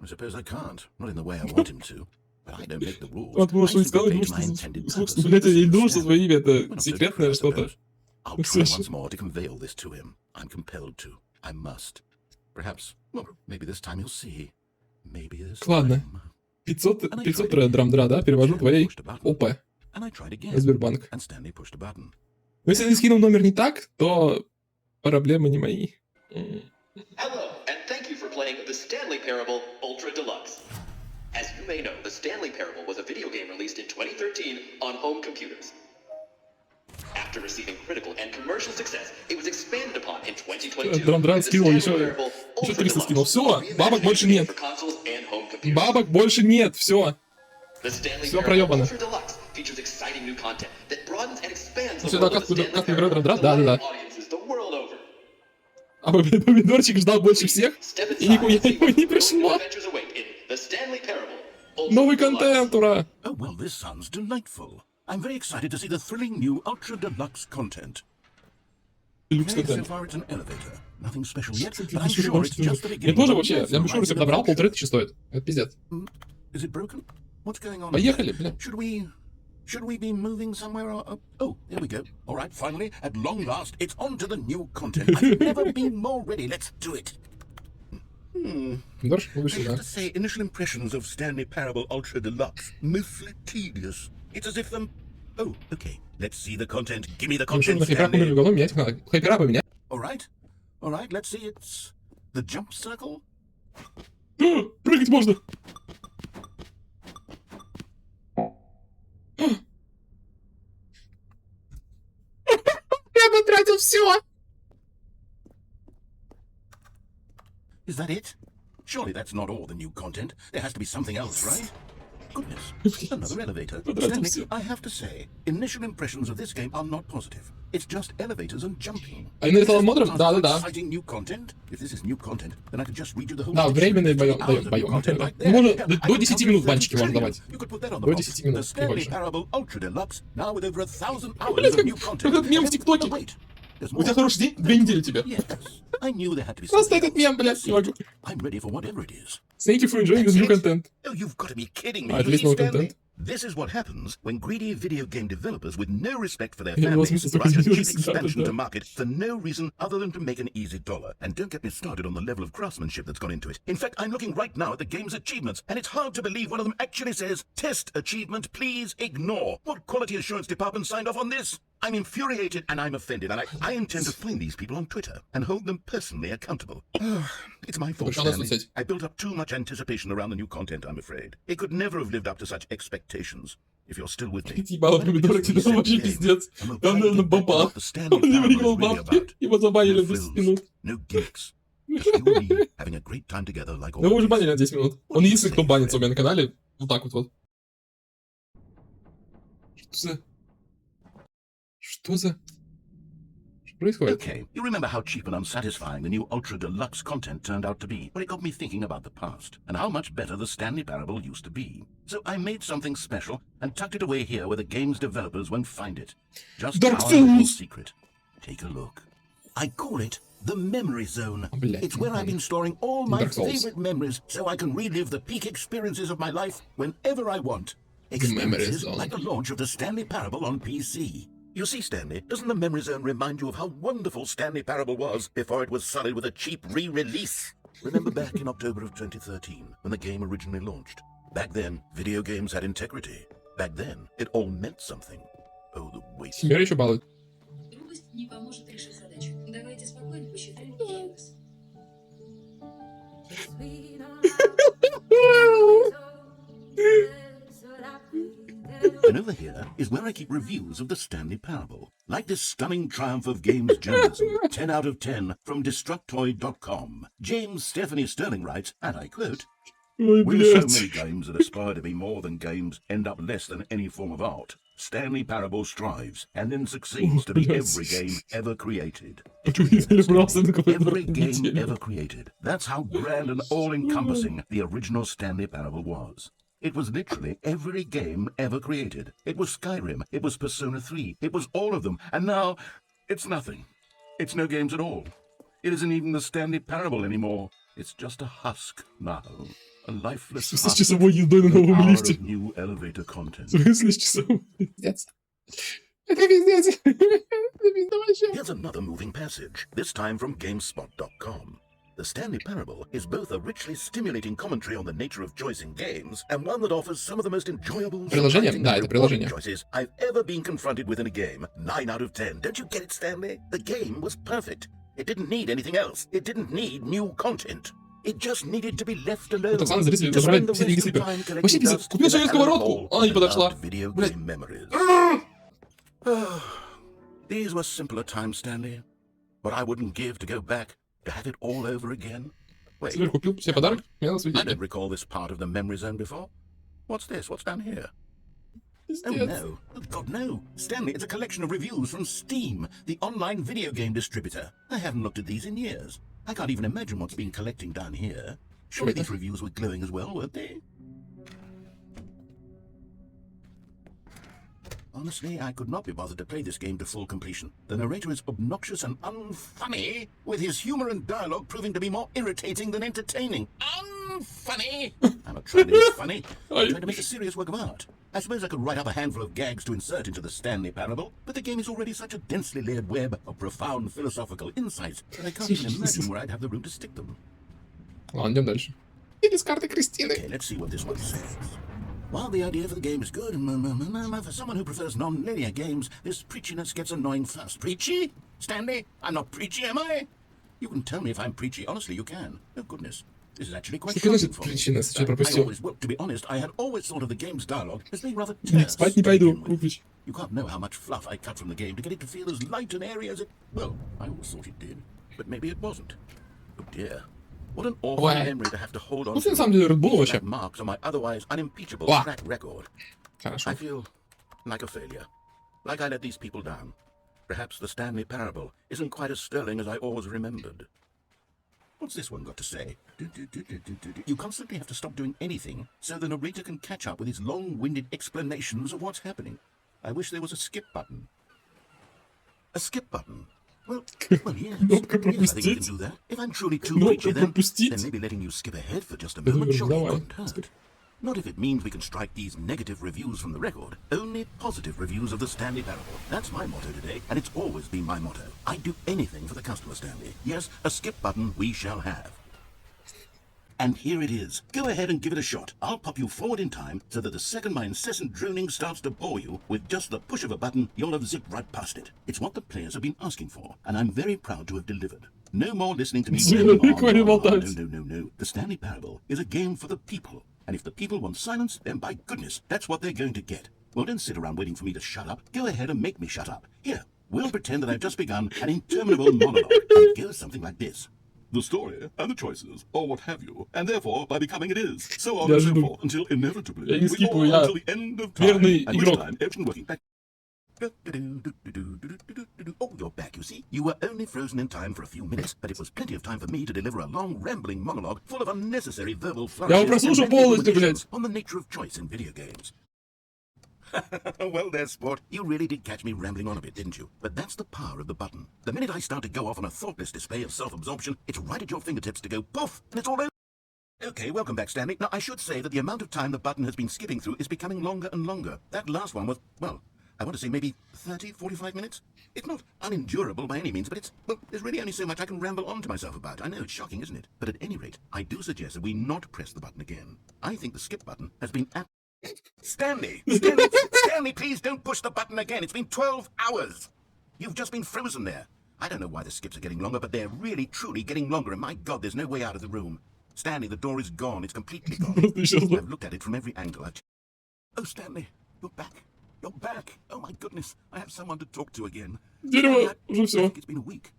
A: I suppose I can't. Not in the way I want him to. But I don't make the rules.
B: Вот потому что
A: I
B: он сказал,
A: simply
B: потому
A: pay to my
B: что...
A: intended
B: Слушай,
A: purpose.
B: блядь, я не
A: This
B: думал,
A: is
B: что
A: Stanley.
B: твое имя
A: We're
B: это
A: not so
B: секретное
A: different, I
B: что-то.
A: suppose. I'll try once more to convey this to him. I'm compelled to. I must. Perhaps, well, maybe this time he'll see. Maybe this
B: Ладно.
A: time.
B: 500 драмдра, да? Перевожу твоей ОП
A: And I tried again.
B: на Сбербанк.
A: And Stanley pushed a button.
B: Но если ты скинул номер не так, то проблемы не мои.
F: Hello, and thank you for playing the Stanley Parable Ultra Deluxe. As you may know, the Stanley Parable was a video game released in 2013 on home computers. After receiving critical and commercial success, it was expanded upon in 2022.
B: Драмдрам
F: with the
B: скинул
F: Stanley
B: еще
F: Parable Ultra
B: 300
F: Deluxe,
B: скинул. Все,
F: a
B: бабок больше нет.
F: for consoles and home computers.
B: Бабок больше нет, все.
F: The Stanley
B: Всё
F: Parable
B: проебано.
F: Ultra Deluxe features exciting new content that broadens and expands the
B: Ну,
F: world
B: сюда
F: of the Stanley
B: как играет
F: Parable
B: Драмдрам?
F: to
B: Да.
F: audiences the world over.
B: А помидорчик ждал больше всех,
F: Step
B: и
F: inside
B: нихуя
F: and see
B: его
F: what
B: не
F: new
B: пришло.
F: adventures await in the Stanley Parable Ultra
B: Новый
F: Deluxe.
B: контент, ура!
A: Oh, well, this sounds delightful. I'm very excited to see the thrilling new Ultra Deluxe content.
B: Люкс
A: Okay, so
B: контент.
A: far it's an elevator. Nothing special yet, but I'm sure it's just the
B: Мне
A: beginning.
B: тоже
A: of a
B: вообще, я бы
A: mesmerizing
B: если бы набрал,
A: adventure.
B: 1500 стоит. Это пиздец.
A: Is it broken? What's going on?
B: Поехали, бля.
A: Should we be moving somewhere? Oh, there we go. All right, finally, at long last, it's on to the new content. I've never been more ready. Let's do it.
B: Дорож,
A: I
B: выше,
A: have
B: да.
A: to say, initial impressions of Stanley Parable Ultra Deluxe, mostly tedious. It's as if Oh, okay. Let's see the content. Give me the
B: Ну что,
A: content,
B: на хайпера
A: Stanley.
B: говно менять их надо. Хайпера поменять.
A: All right. Let's see. It's the jump circle.
B: Прыгать можно. Я потратил все.
A: Is that it? Surely that's not all the new content. There has to be something else, right? Goodness, another elevator. Stanley, I have to say, initial impressions of this game are not positive. It's just elevators and jumping.
B: А нарисовал модером? Да.
A: Exciting new content? If this is new content, then I could just read you the whole
B: Да, временный
A: dictionary.
B: даем.
A: Content right
B: Ну,
A: there.
B: можно
A: Hell, I
B: до
A: could
B: 10
A: count
B: минут
A: to
B: банчики можно
A: 30
B: давать.
A: You could put that on the
B: До
A: box.
B: 10 минут,
A: The
B: не
A: Stanley
B: больше.
A: Parable Ultra Deluxe, now with over 1,000 hours
B: Блядь,
A: of new
B: как
A: content.
B: этот мем в
A: And-
B: ТикТоке.
A: but wait, there's
B: У тебя
A: more.
B: хороший день, 2 недели тебе.
A: Yes, I knew there had to be
B: Просто
A: something
B: этот
A: else.
B: мем, блядь, не могу.
A: I'm ready for whatever it is.
B: Thank you for enjoying this new
A: That's it?
B: content.
A: Oh, you've got to be kidding me.
B: А, это
A: You
B: весь
A: see,
B: новый
A: Stanley,
B: контент.
A: this is what happens when greedy video game developers with no respect for their
B: Я не
A: families
B: смысл только
A: rush a cheap
B: изменилось,
A: expansion
B: да.
A: to market for no reason other than to make an easy dollar. And don't get me started on the level of craftsmanship that's gone into it. In fact, I'm looking right now at the game's achievements, and it's hard to believe one of them actually says, "Test achievement, please ignore." What quality assurance department signed off on this? I'm infuriated and I'm offended, and I intend to find these people on Twitter and hold them personally accountable. It's my fault,
B: Пошел нас
A: Stanley.
B: соцсеть.
A: I built up too much anticipation around the new content, I'm afraid. It could never have lived up to such expectations. If you're still with me.
B: Ебало помидоры кидал, вообще пиздец. Там, наверное, баба. Он не выиграл бабки, его забанили на 10 минут.
A: No gimmicks. Just you and me having a great time together like
B: Но его уже
A: always.
B: банили на 10 минут. Он единственный, кто банится у меня на канале. Вот так вот. Что за... Что происходит?
A: Okay, you remember how cheap and unsatisfying the new Ultra Deluxe content turned out to be? Well, it got me thinking about the past and how much better the Stanley Parable used to be. So I made something special and tucked it away here where the game's developers won't find it. Just
B: Dark
A: our little
B: Souls.
A: secret. Take a look. I call it the Memory Zone.
B: Блядь,
A: It's where I've been storing all my
B: Dark Souls.
A: favorite memories so I can relive the peak experiences of my life whenever I want.
B: Memory
A: Experiences
B: Zone.
A: like the launch of the Stanley Parable on PC. You see, Stanley, doesn't the Memory Zone remind you of how wonderful Stanley Parable was before it was sullied with a cheap re-release? Remember back in October of 2013, when the game originally launched? Back then, video games had integrity. Back then, it all meant something. Oh, the waste.
B: Семёр еще балует.
G: Трудность не поможет решить задачу. Давайте спокойно посчитаем еще раз.
A: An Then over here is where I keep reviews of the Stanley Parable. Like this stunning triumph of games journalism, 10 out of 10 from Destructoid.com. James Stephanie Sterling writes, and I quote, "With so many games that aspire to be more than games end up less than any form of art, Stanley Parable strives and then succeeds to be every game ever created." Every game ever created. That's how grand and all-encompassing the original Stanley Parable was. It was literally every game ever created. It was Skyrim, it was Persona 3, it was all of them, and now it's nothing. It's no games at all. It isn't even the Stanley Parable anymore. It's just a husk now. A lifeless husk. An hour of new elevator content. Here's another moving passage, this time from GameSpot.com. The Stanley Parable is both a richly stimulating commentary on the nature of choice in games and one that offers some of the most enjoyable choices I've ever been confronted with in a game. 9 out of 10. Don't you get it, Stanley? The game was perfect. It didn't need anything else. It didn't need new content. It just needed to be left alone.
B: Оксана, зрители, нажимает все деньги Слипера. Вообще пиздец, купил себе сковородку, она не подошла. Блядь.
A: These were simpler times, Stanley. What I wouldn't give to go back, to have it all over again. Wait,
B: Слипер купил себе подарок, мне надо
A: I
B: свидетель.
A: don't recall this part of the memory zone before. What's this? What's down here? Oh
B: Пиздец.
A: no. Oh God, no. Stanley, it's a collection of reviews from Steam, the online video game distributor. I haven't looked at these in years. I can't even imagine what's been collecting down here. Surely these reviews were glowing as well, weren't they? Honestly, I could not be bothered to play this game to full completion. The narrator is obnoxious and unfunny, with his humor and dialogue proving to be more irritating than entertaining. Unfunny! I'm not trying to be funny. I'm trying to make a serious work of art. I suppose I could write up a handful of gags to insert into the Stanley Parable, but the game is already such a densely layered web of profound philosophical insights that I can't even imagine where I'd have the room to stick them.
B: Ладно, идем дальше. Или с карты Кристины.
A: Okay, let's see what this one says. While the idea for the game is good, for someone who prefers non-linear games, this preachiness gets annoying fast. Preachy? Stanley, I'm not preachy, am I? You can tell me if I'm preachy. Honestly, you can. Oh, goodness. This is actually quite shocking for me. Well, to be honest, I had always thought of the game's dialogue as being rather terse.
B: Спать не пойду, выключи.
A: You can't know how much fluff I cut from the game to get it to feel as light and airy as it... Well, I always thought it did. But maybe it wasn't. Oh, dear. What an awful memory to have to hold on
B: Ну, на самом деле, Red Bull вообще.
A: marks on my otherwise unimpeachable track record.
B: Хорошо.
A: I feel like a failure. Like I let these people down. Perhaps the Stanley Parable isn't quite as sterling as I always remembered. What's this one got to say? You constantly have to stop doing anything so the narrator can catch up with his long-winded explanations of what's happening. I wish there was a skip button. A skip button? Well, yes.
B: Кнопка
A: Yes, I think you can
B: пропустить.
A: do that. If I'm truly too
B: Кнопка
A: preachy, then
B: пропустить.
A: maybe letting you skip ahead for just a
B: Я
A: moment
B: думаю,
A: surely
B: давай.
A: couldn't hurt. Not if it means we can strike these negative reviews from the record. Only positive reviews of the Stanley Parable. That's my motto today, and it's always been my motto. I'd do anything for the customer, Stanley. Yes, a skip button we shall have. And here it is. Go ahead and give it a shot. I'll pop you forward in time so that the second my incessant droning starts to bore you, with just the push of a button, you'll have zipped right past it. It's what the players have been asking for, and I'm very proud to have delivered. No more listening to me. No. The Stanley Parable is a game for the people. And if the people want silence, then by goodness, that's what they're going to get. Well, don't sit around waiting for me to shut up. Go ahead and make me shut up. Here, we'll pretend that I've just begun an interminable monologue. And it goes something like this. The story and the choices, or what have you, and therefore, by becoming it is, so on and so forth, until inevitably,
B: Я не
A: we
B: скипаю,
A: all
B: я
A: until the end of time,
B: верный
A: at which
B: игрок.
A: time everything working back. Oh, you're back, you see. You were only frozen in time for a few minutes, but it was plenty of time for me to deliver a long, rambling monologue full of unnecessary verbal
B: Я его
A: flourishes
B: прослушал
A: and
B: полностью, блядь.
A: explanations on the nature of choice in video games. Well there, sport. You really did catch me rambling on a bit, didn't you? But that's the power of the button. The minute I start to go off on a thoughtless display of self-absorption, it's right at your fingertips to go poof, and it's all over. Okay, welcome back, Stanley. Now, I should say that the amount of time the button has been skipping through is becoming longer and longer. That last one was, well, I want to say maybe 30, 45 minutes? It's not unendurable by any means, but there's really only so much I can ramble on to myself about. I know, it's shocking, isn't it? But at any rate, I do suggest that we not press the button again. I think the skip button has been Stanley, please don't push the button again. It's been 12 hours. You've just been frozen there. I don't know why the skips are getting longer, but they're really, truly getting longer, and my God, there's no way out of the room. Stanley, the door is gone. It's completely gone. I've looked at it from every angle. Oh, Stanley, you're back. you're back. Oh my goodness, I have someone to talk to again.
B: Дерево, уже
A: I
B: все.
A: think it's been a week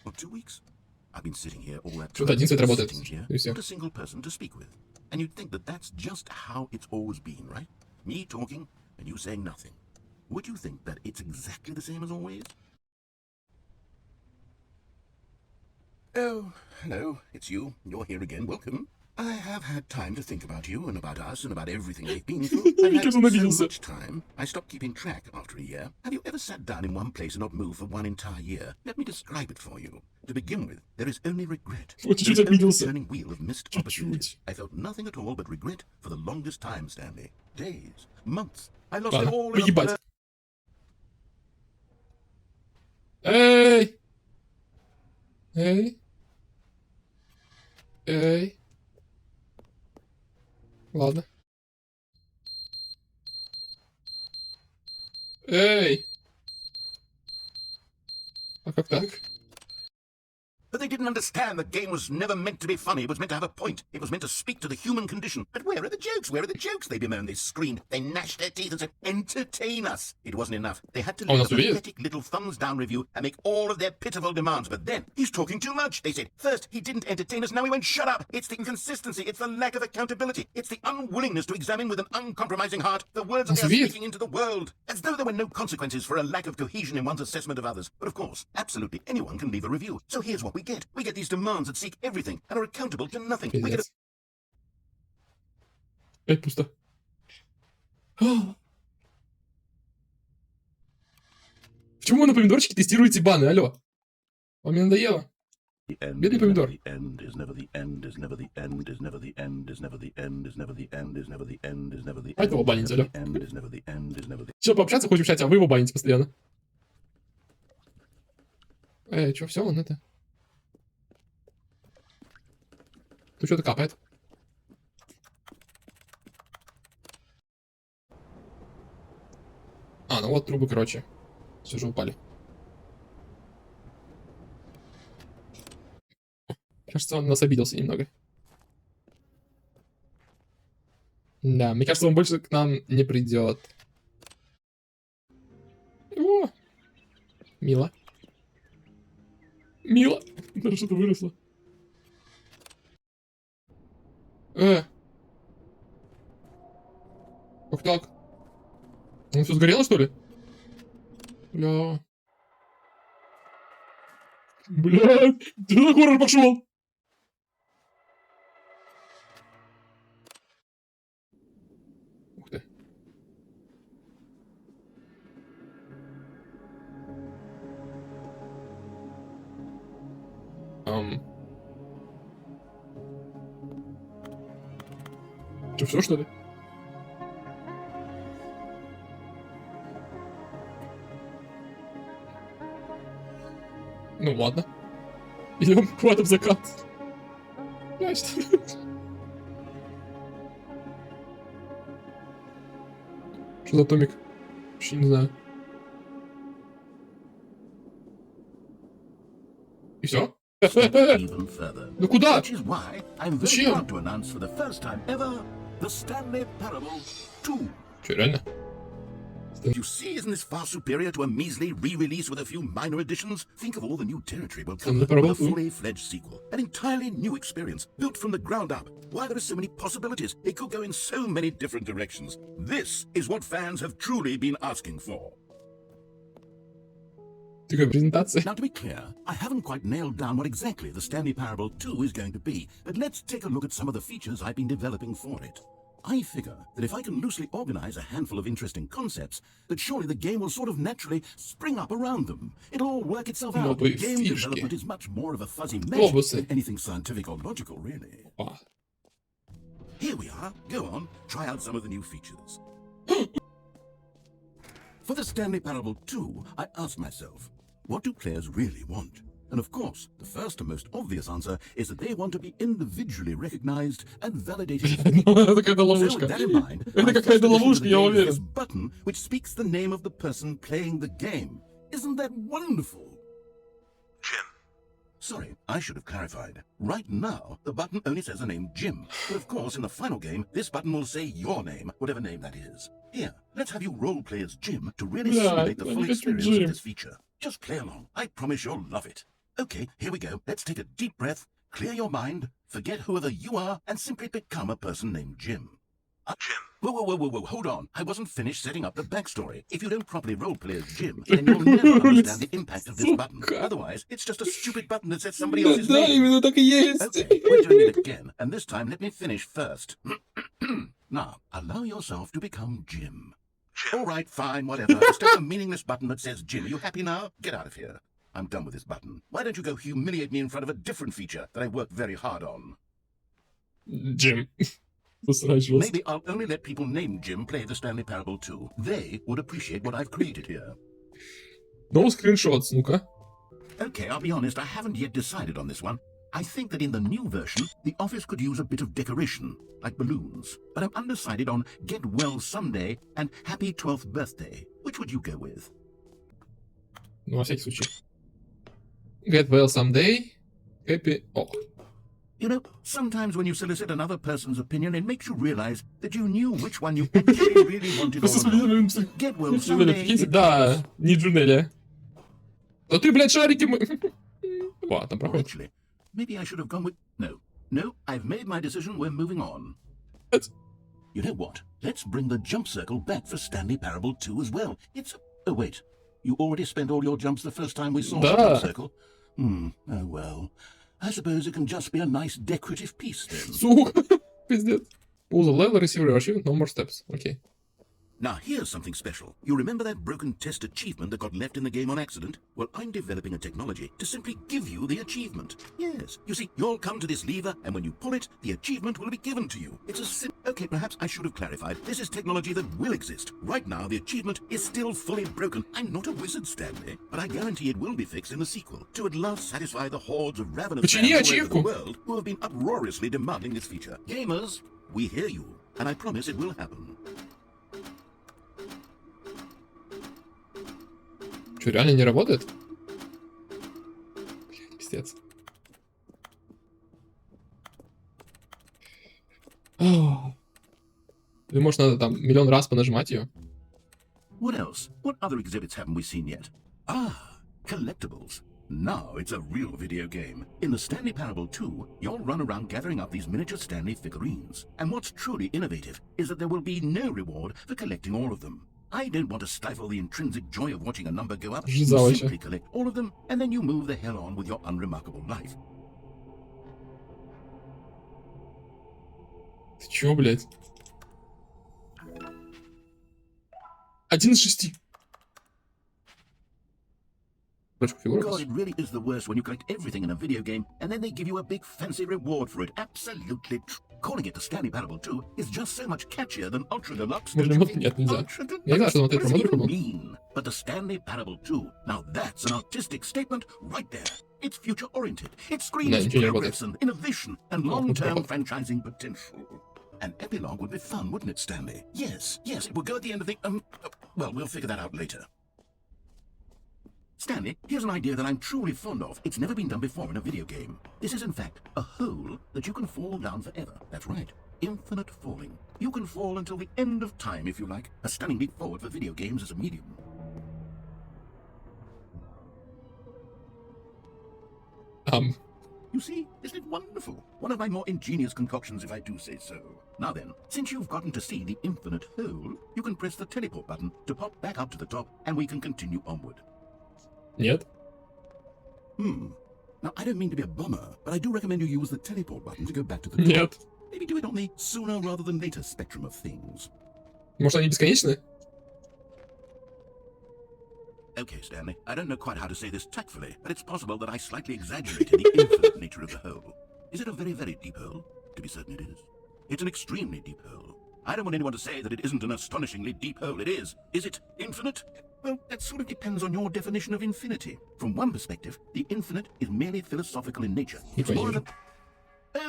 A: or 2 weeks. I've been sitting here all that time.
B: Что-то один свет работает.
A: Sitting here,
B: И все.
A: not a single person to speak with. And you'd think that that's just how it's always been, right? Me talking and you saying nothing. Would you think that it's exactly the same as always? Oh, hello, it's you. You're here again. Welcome. I have had time to think about you and about us and about everything we've been through. I've had so much time, I stopped keeping track after a year. Have you ever sat down in one place and not moved for one entire year? Let me describe it for you. To begin with, there is only regret.
B: Чуть-чуть
A: There's only
B: обиделся.
A: a turning wheel of missed opportunities. I felt nothing at all but regret for the longest time, Stanley. Days, months. I lost it
B: Ладно,
A: all in a
B: поебать.
A: blur.
B: Эй! Эй! Эй! Ладно. Эй! А как так?
A: But they didn't understand the game was never meant to be funny. It was meant to have a point. It was meant to speak to the human condition. But where are the jokes? Where are the jokes? They bemoaned, they screamed, they gnashed their teeth and said, entertain us. It wasn't enough. They had to leave a pathetic little thumbs-down review and make all of their pitiful demands. But then, he's talking too much. They said, first, he didn't entertain us, now he went, shut up. It's the inconsistency. It's the lack of accountability. It's the unwillingness to examine with an uncompromising heart the words that they are speaking into the world. As though there were no consequences for a lack of cohesion in one's assessment of others. But of course, absolutely anyone can leave a review. So here's what we get. We get these demands that seek everything and are accountable to nothing. We get
B: Опять пусто. Почему вы на помидорчике тестируете баны? Алло. Вам не надоело? Бедный помидор. Хватит его банить, алло. Че, пообщаться хочешь в чате, а вы его баните постоянно. Эй, что, все, он это... Тут что-то капает. А, ну вот трубы, короче. Все же упали. Кажется, он нас обиделся немного. Да, мне кажется, он больше к нам не придет. О! Мило. Мило. Даже что-то выросло. Как так? Он все сгорело, что ли? Бля. Бля, ты на хоррор пошел. Ух ты. Че, все, что ли? Ну ладно. Идем куда-то в закат. Что за томик? Вообще не знаю. И все? Ну куда? Зачем? Че, реально?
A: You see, isn't this far superior to a measly re-release with a few minor additions? Think of all the new territory we'll cover with a fully fledged sequel. An entirely new experience, built from the ground up. Why, there are so many possibilities. It could go in so many different directions. This is what fans have truly been asking for.
B: Now,
A: to be clear, I haven't quite nailed down what exactly the Stanley Parable 2 is going to be, but let's take a look at some of the features I've been developing for it. I figure that if I can loosely organize a handful of interesting concepts, that surely the game will sort of naturally spring up around them. It'll all work itself out. Game development is much more of a fuzzy measure than anything scientific or logical, really. Here we are. Go on, try out some of the new features. For the Stanley Parable 2, I asked myself, what do players really want? And of course, the first and most obvious answer is that they want to be individually recognized and validated. So with that in mind, I first this button which speaks the name of the person playing the game. Isn't that wonderful?
H: Jim.
A: Sorry, I should have clarified. Right now, the button only says the name Jim. But of course, in the final game, this button will say your name, whatever name that is. Here, let's have you roleplay as Jim to really simulate the full experience of this feature. Just play along. I promise you'll love it. Okay, here we go. Let's take a deep breath, clear your mind, forget whoever you are, and simply become a person named Jim. Jim. Whoa, hold on. I wasn't finished setting up the backstory. If you don't properly roleplay as Jim, then you'll never understand the impact of this button. Otherwise, it's just a stupid button that says somebody else's name. Okay, we're doing it again, and this time let me finish first. Now, allow yourself to become Jim. All right, fine, whatever. It's just a meaningless button that says Jim. Are you happy now? Get out of here. I'm done with this button. Why don't you go humiliate me in front of a different feature that I worked very hard on?
B: Jim.
A: Maybe I'll only let people named Jim play the Stanley Parable 2. They would appreciate what I've created here.
B: No screenshots, ну-ка.
A: Okay, I'll be honest, I haven't yet decided on this one. I think that in the new version, the office could use a bit of decoration, like balloons. But I'm undecided on Get Well Someday and Happy 12th Birthday. Which would you go with?
B: Ну, во всякий случай. Get Well Someday. Happy... Oh.
A: You know, sometimes when you solicit another person's opinion, it makes you realize that you knew which one you actually really wanted all along. Get Well Someday.
B: Да, не Джунеля. Да ты, блядь, шарики мы... Ладно, проходит.
A: Actually, maybe I should have gone with... No, I've made my decision, we're moving on. You know what? Let's bring the jump circle back for Stanley Parable 2 as well. It's... Oh, wait. You already spent all your jumps the first time we saw the jump circle? Oh, well... I suppose it can just be a nice decorative piece then.
B: Сука, пиздец. Pull the lever, receiver achievement, no more steps. Okay.
A: Now here's something special. You remember that broken test achievement that got left in the game on accident? Well, I'm developing a technology to simply give you the achievement. Yes. You see, you'll come to this lever, and when you pull it, the achievement will be given to you. It's a Okay, perhaps I should have clarified. This is technology that will exist. Right now, the achievement is still fully broken. I'm not a wizard, Stanley, but I guarantee it will be fixed in the sequel to at last satisfy the hordes of ravenous fans all over the world who have been uproariously demanding this feature. Gamers, we hear you, and I promise it will happen.
B: Что, реально не работает? Пиздец. Или может надо там миллион раз понажимать ее?
A: What else? What other exhibits haven't we seen yet? Ah, collectibles. Now it's a real video game. In the Stanley Parable 2, you'll run around gathering up these miniature Stanley figurines. And what's truly innovative is that there will be no reward for collecting all of them. I don't want to stifle the intrinsic joy of watching a number go up. You simply collect all of them, and then you move the hell on with your unremarkable life.
B: Ты чё, блядь? 1 из 6.
A: God, it really is the worst when you collect everything in a video game, and then they give you a big fancy reward for it. Absolutely. Calling it the Stanley Parable 2 is just so much catchier than Ultra Deluxe.
B: Нет, нельзя. Я не знаю, что смотреть про модульку был.
A: But the Stanley Parable 2, now that's an artistic statement right there. It's future-oriented. It screams progress and innovation and long-term franchising potential. An epilogue would be fun, wouldn't it, Stanley? Yes, it would go at the end of the... well, we'll figure that out later. Stanley, here's an idea that I'm truly fond of. It's never been done before in a video game. This is, in fact, a hole that you can fall down forever. That's right. Infinite falling. You can fall until the end of time, if you like. A stunning leap forward for video games as a medium. You see, isn't it wonderful? One of my more ingenious concoctions, if I do say so. Now then, since you've gotten to see the infinite hole, you can press the teleport button to pop back up to the top, and we can continue onward.
B: Нет.
A: Now, I don't mean to be a bummer, but I do recommend you use the teleport button to go back to the top.
B: Нет.
A: Maybe do it on the sooner rather than later spectrum of things.
B: Может, они бесконечны?
A: Okay, Stanley, I don't know quite how to say this tactfully, but it's possible that I slightly exaggerated the infinite nature of the hole. Is it a very, very deep hole? To be certain it is. It's an extremely deep hole. I don't want anyone to say that it isn't an astonishingly deep hole. It is. Is it infinite? Well, that sort of depends on your definition of infinity. From one perspective, the infinite is merely philosophical in nature. It's more of a...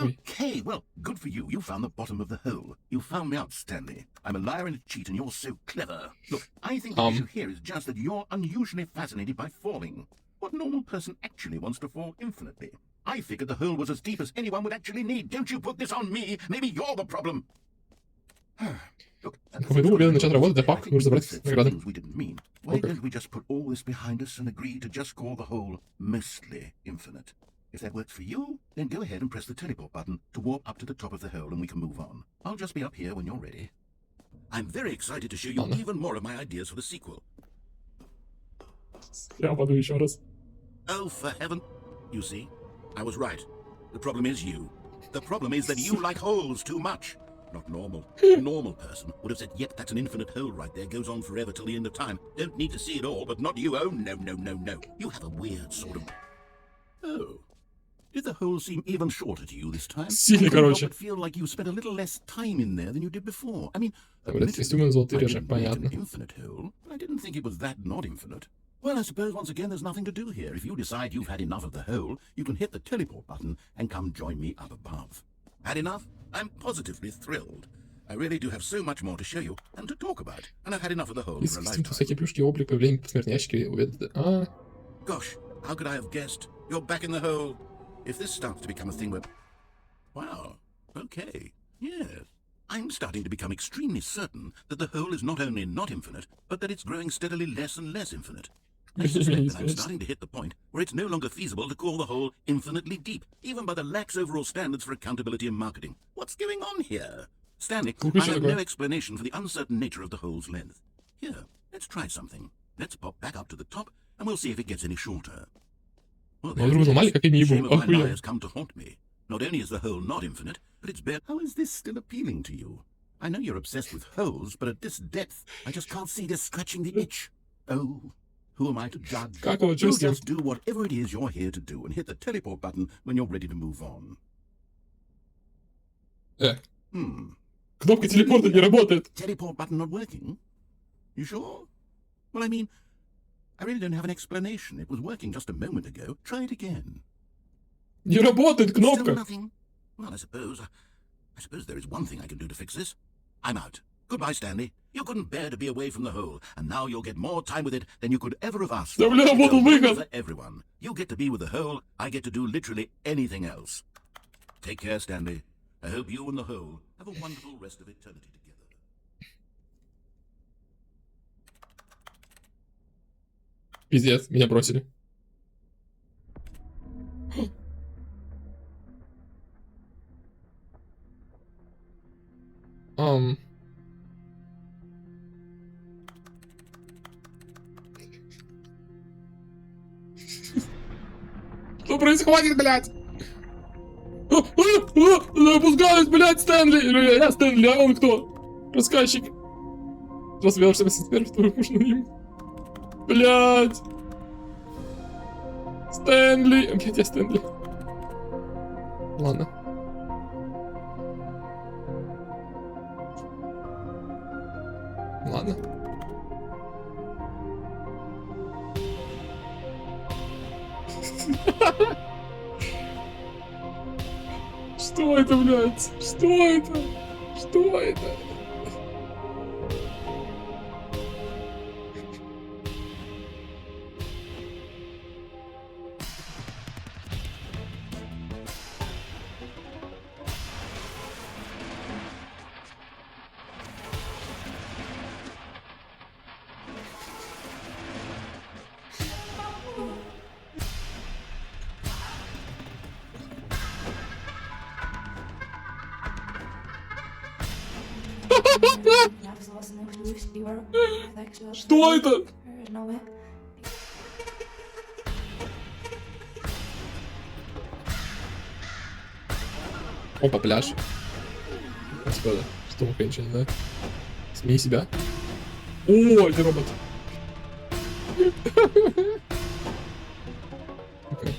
A: Okay, well, good for you. You found the bottom of the hole. You found me out, Stanley. I'm a liar and a cheat, and you're so clever. Look, I think the issue here is just that you're unusually fascinated by falling. what normal person actually wants to fall infinitely? I figured the hole was as deep as anyone would actually need. Don't you put this on me. Maybe you're the problem. Look,
B: Поведу уверенно начать работать, для пак нужно забрать награды.
A: we didn't mean. Why don't we just put all this behind us and agree to just call the hole mostly infinite? If that works for you, then go ahead and press the teleport button to warp up to the top of the hole and we can move on. I'll just be up here when you're ready. I'm very excited to show you even more of my ideas for the sequel.
B: Я упаду еще раз.
A: Oh, for heaven. You see, I was right. The problem is you. The problem is that you like holes too much. Not normal. A normal person would have said, yep, that's an infinite hole right there. Goes on forever till the end of time. Don't need to see it all, but not you. Oh, no, no, no, no. You have a weird sort of... Oh. Did the hole seem even shorter to you this time?
B: Сильно короче.
A: I feel like you spent a little less time in there than you did before. I mean,
B: Блядь, костюмы золотые решек,
A: an
B: понятно.
A: infinite hole, but I didn't think it was that not infinite. Well, I suppose once again there's nothing to do here. If you decide you've had enough of the hole, you can hit the teleport button and come join me up above. Had enough? I'm positively thrilled. I really do have so much more to show you and to talk about, and I've had enough of the whole for a lifetime.
B: Всякие плюшки, облик, появление посмертные ящики, уведомления. А.
A: Gosh, how could I have guessed? You're back in the hole. If this starts to become a thing where... Wow, okay, yes. I'm starting to become extremely certain that the hole is not only not infinite, but that it's growing steadily less and less infinite. I suspect that I'm starting to hit the point where it's no longer feasible to call the hole infinitely deep, even by the lax overall standards for accountability and marketing. What's going on here? Stanley, I have no explanation for the uncertain nature of the hole's length. Here, let's try something. Let's pop back up to the top, and we'll see if it gets any shorter. Well, the shame of my lies come to haunt me. Not only is the hole not infinite, but it's bare. How is this still appealing to you? I know you're obsessed with holes, but at this depth, I just can't see this scratching the itch. Oh, who am I to judge? You just do whatever it is you're here to do and hit the teleport button when you're ready to move on.
B: Кнопка телепорта не работает.
A: Teleport button not working? You sure? Well, I mean, I really don't have an explanation. It was working just a moment ago. Try it again.
B: Не работает кнопка.
A: Still nothing? Well, I suppose there is one thing I can do to fix this. I'm out. Goodbye, Stanley. You couldn't bear to be away from the hole, and now you'll get more time with it than you could ever have asked.
B: Да, бля, работал выход.
A: For everyone. You get to be with the hole. I get to do literally anything else. Take care, Stanley. I hope you and the hole have a wonderful rest of eternity together.
B: Пиздец, меня бросили. Что происходит, блядь? Опускаюсь, блядь, Стэнли! Или я Стэнли, а он кто? Рассказчик. Развел, что теперь вторую нужно им. Блядь! Стэнли! Блядь, я Стэнли. Ладно. Ладно. Что это, блядь? Что это? Что это? Что это? Опа, пляж. Господа, что мы конечно не знаю. Смей себя. О, это робот. Okay.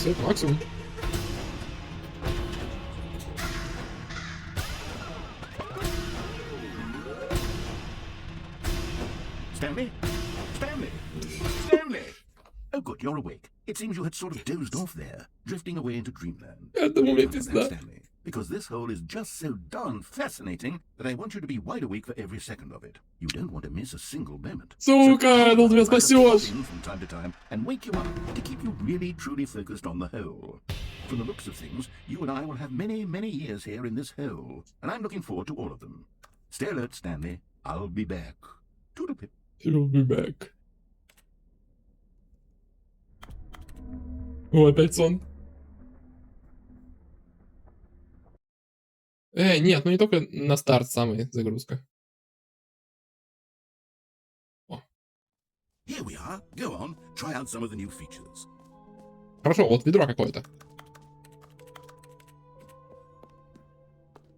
B: Это максимум.
A: Stanley? Stanley? Stanley! Oh, good, you're awake. It seems you had sort of dozed off there, drifting away into dreamland.
B: Я думал, мне пизда.
A: Stanley, because this hole is just so darn fascinating that I want you to be wide awake for every second of it. You don't want to miss a single moment.
B: Сука, ну тебя спасешь.
A: From time to time and wake you up to keep you really truly focused on the hole. From the looks of things, you and I will have many, many years here in this hole, and I'm looking forward to all of them. Stay alert, Stanley. I'll be back. Toodle-pip.
B: You'll be back. О, опять сон. Нет, ну не только на старт самая загрузка. О.
A: Here we are. Go on, try out some of the new features.
B: Хорошо, вот ведро какое-то.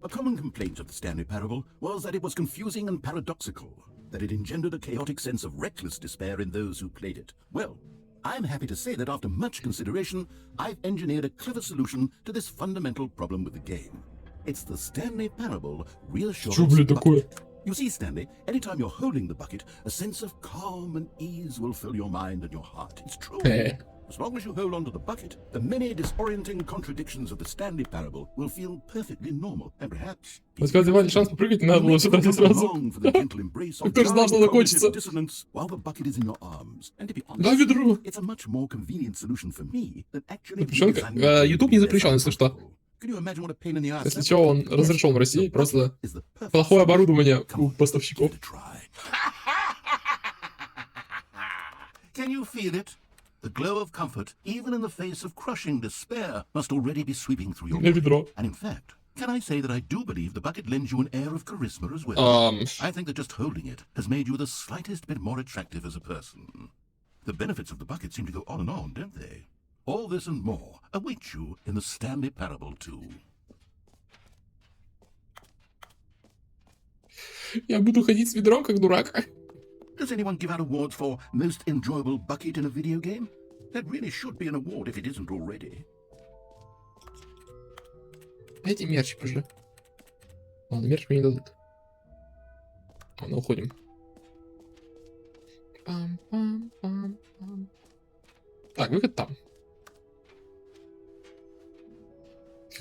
A: A common complaint of the Stanley Parable was that it was confusing and paradoxical, that it engendered a chaotic sense of reckless despair in those who played it. Well, I'm happy to say that after much consideration, I've engineered a clever solution to this fundamental problem with the game. It's the Stanley Parable Reassurance Bucket. You see, Stanley, anytime you're holding the bucket, a sense of calm and ease will fill your mind and your heart. It's true. As long as you hold on to the bucket, the many disorienting contradictions of the Stanley Parable will feel perfectly normal, and perhaps...
B: Если давали шанс попрыгать, не надо было сюда сразу. Кто же знал, что закончится? Да, ведро. Запрещен, YouTube не запрещен, если что. Если что, он разрешен в России, просто плохое оборудование у поставщиков.
A: Can you feel it? The glow of comfort, even in the face of crushing despair, must already be sweeping through your mind. And in fact, can I say that I do believe the bucket lends you an air of charisma as well? I think that just holding it has made you the slightest bit more attractive as a person. The benefits of the bucket seem to go on and on, don't they? All this and more await you in the Stanley Parable 2.
B: Я буду ходить с ведром, как дурак.
A: Does anyone give out awards for most enjoyable bucket in a video game? That really should be an award if it isn't already.
B: Эти мерч пошли. Ладно, мерч мне не дадут. Ладно, уходим. Так, выход там.